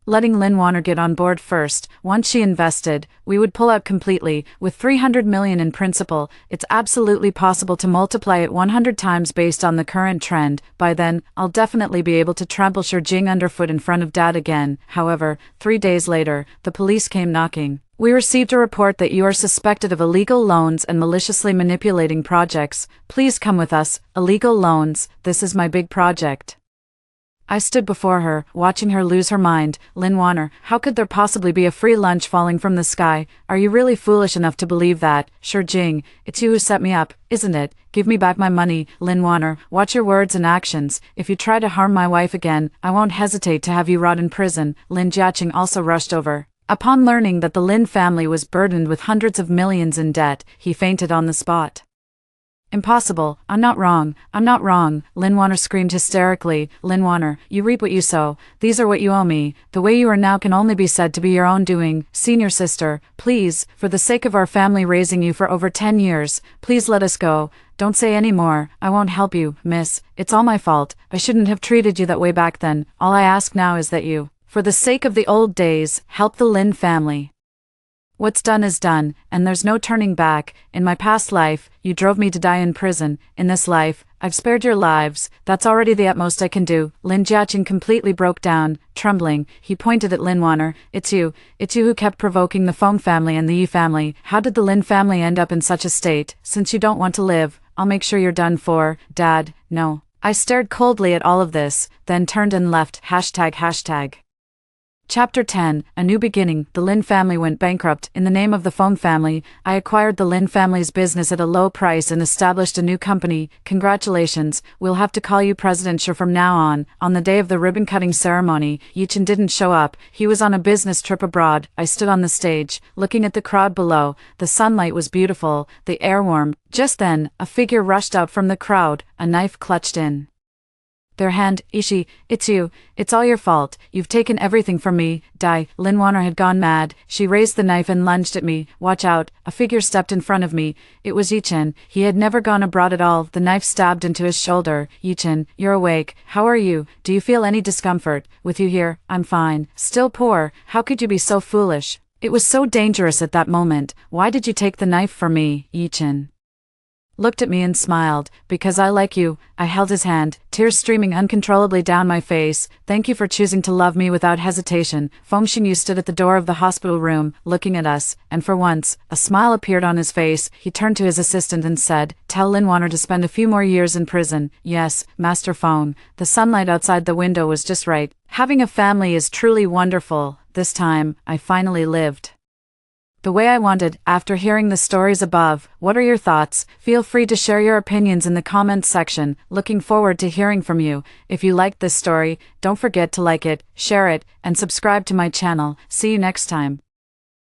letting Lin Warner get on board first. Once she invested, we would pull out completely. With 300 million in principal, it's absolutely possible to multiply it 100 times based on the current trend. By then, I'll definitely be able to trample Jing underfoot in front of Dad again. However, 3 days later, the police came knocking. We received a report that you are suspected of illegal loans and maliciously manipulating projects. Please come with us. Illegal loans, this is my big project. I stood before her, watching her lose her mind. Lin Warner, how could there possibly be a free lunch falling from the sky? Are you really foolish enough to believe that? Jing, it's you who set me up, isn't it? Give me back my money. Lin Warner, watch your words and actions. If you try to harm my wife again, I won't hesitate to have you rot in prison. Lin Jiaqing also rushed over. Upon learning that the Lin family was burdened with hundreds of millions in debt, he fainted on the spot. Impossible, I'm not wrong, Lin Warner screamed hysterically. Lin Warner, you reap what you sow, these are what you owe me, the way you are now can only be said to be your own doing. Senior sister, please, for the sake of our family raising you for over 10 years, please let us go. Don't say any more, I won't help you, miss, it's all my fault, I shouldn't have treated you that way back then. All I ask now is that you, for the sake of the old days, help the Lin family. What's done is done, and there's no turning back. In my past life, you drove me to die in prison. In this life, I've spared your lives. That's already the utmost I can do. Lin Jiaqing completely broke down. Trembling, he pointed at Lin Warner. It's you who kept provoking the Feng family and the Yi family. How did the Lin family end up in such a state? Since you don't want to live, I'll make sure you're done for. Dad, no. I stared coldly at all of this, then turned and left. ##. Chapter 10, A New Beginning. The Lin family went bankrupt. In the name of the Feng family, I acquired the Lin family's business at a low price and established a new company. Congratulations, we'll have to call you President Shi from now on. On the day of the ribbon-cutting ceremony, Yichen didn't show up. He was on a business trip abroad. I stood on the stage, looking at the crowd below. The sunlight was beautiful, the air warm. Just then, a figure rushed out from the crowd, a knife clutched in their hand. Ishi, it's you. It's all your fault. You've taken everything from me. Die. Lin Warner had gone mad. She raised the knife and lunged at me. Watch out. A figure stepped in front of me. It was Yichen. He had never gone abroad at all. The knife stabbed into his shoulder. Yichen, you're awake. How are you? Do you feel any discomfort? With you here, I'm fine. Still poor. How could you be so foolish? It was so dangerous at that moment. Why did you take the knife from me? Yichen looked at me and smiled. Because I like you. I held his hand, tears streaming uncontrollably down my face. Thank you for choosing to love me without hesitation. Feng Xingyu stood at the door of the hospital room, looking at us, and for once, a smile appeared on his face. He turned to his assistant and said, tell Lin Warner to spend a few more years in prison. Yes, Master Feng. The sunlight outside the window was just right. Having a family is truly wonderful. This time, I finally lived the way I wanted. After hearing the stories above, what are your thoughts? Feel free to share your opinions in the comments section. Looking forward to hearing from you. If you liked this story, don't forget to like it, share it, and subscribe to my channel. See you next time.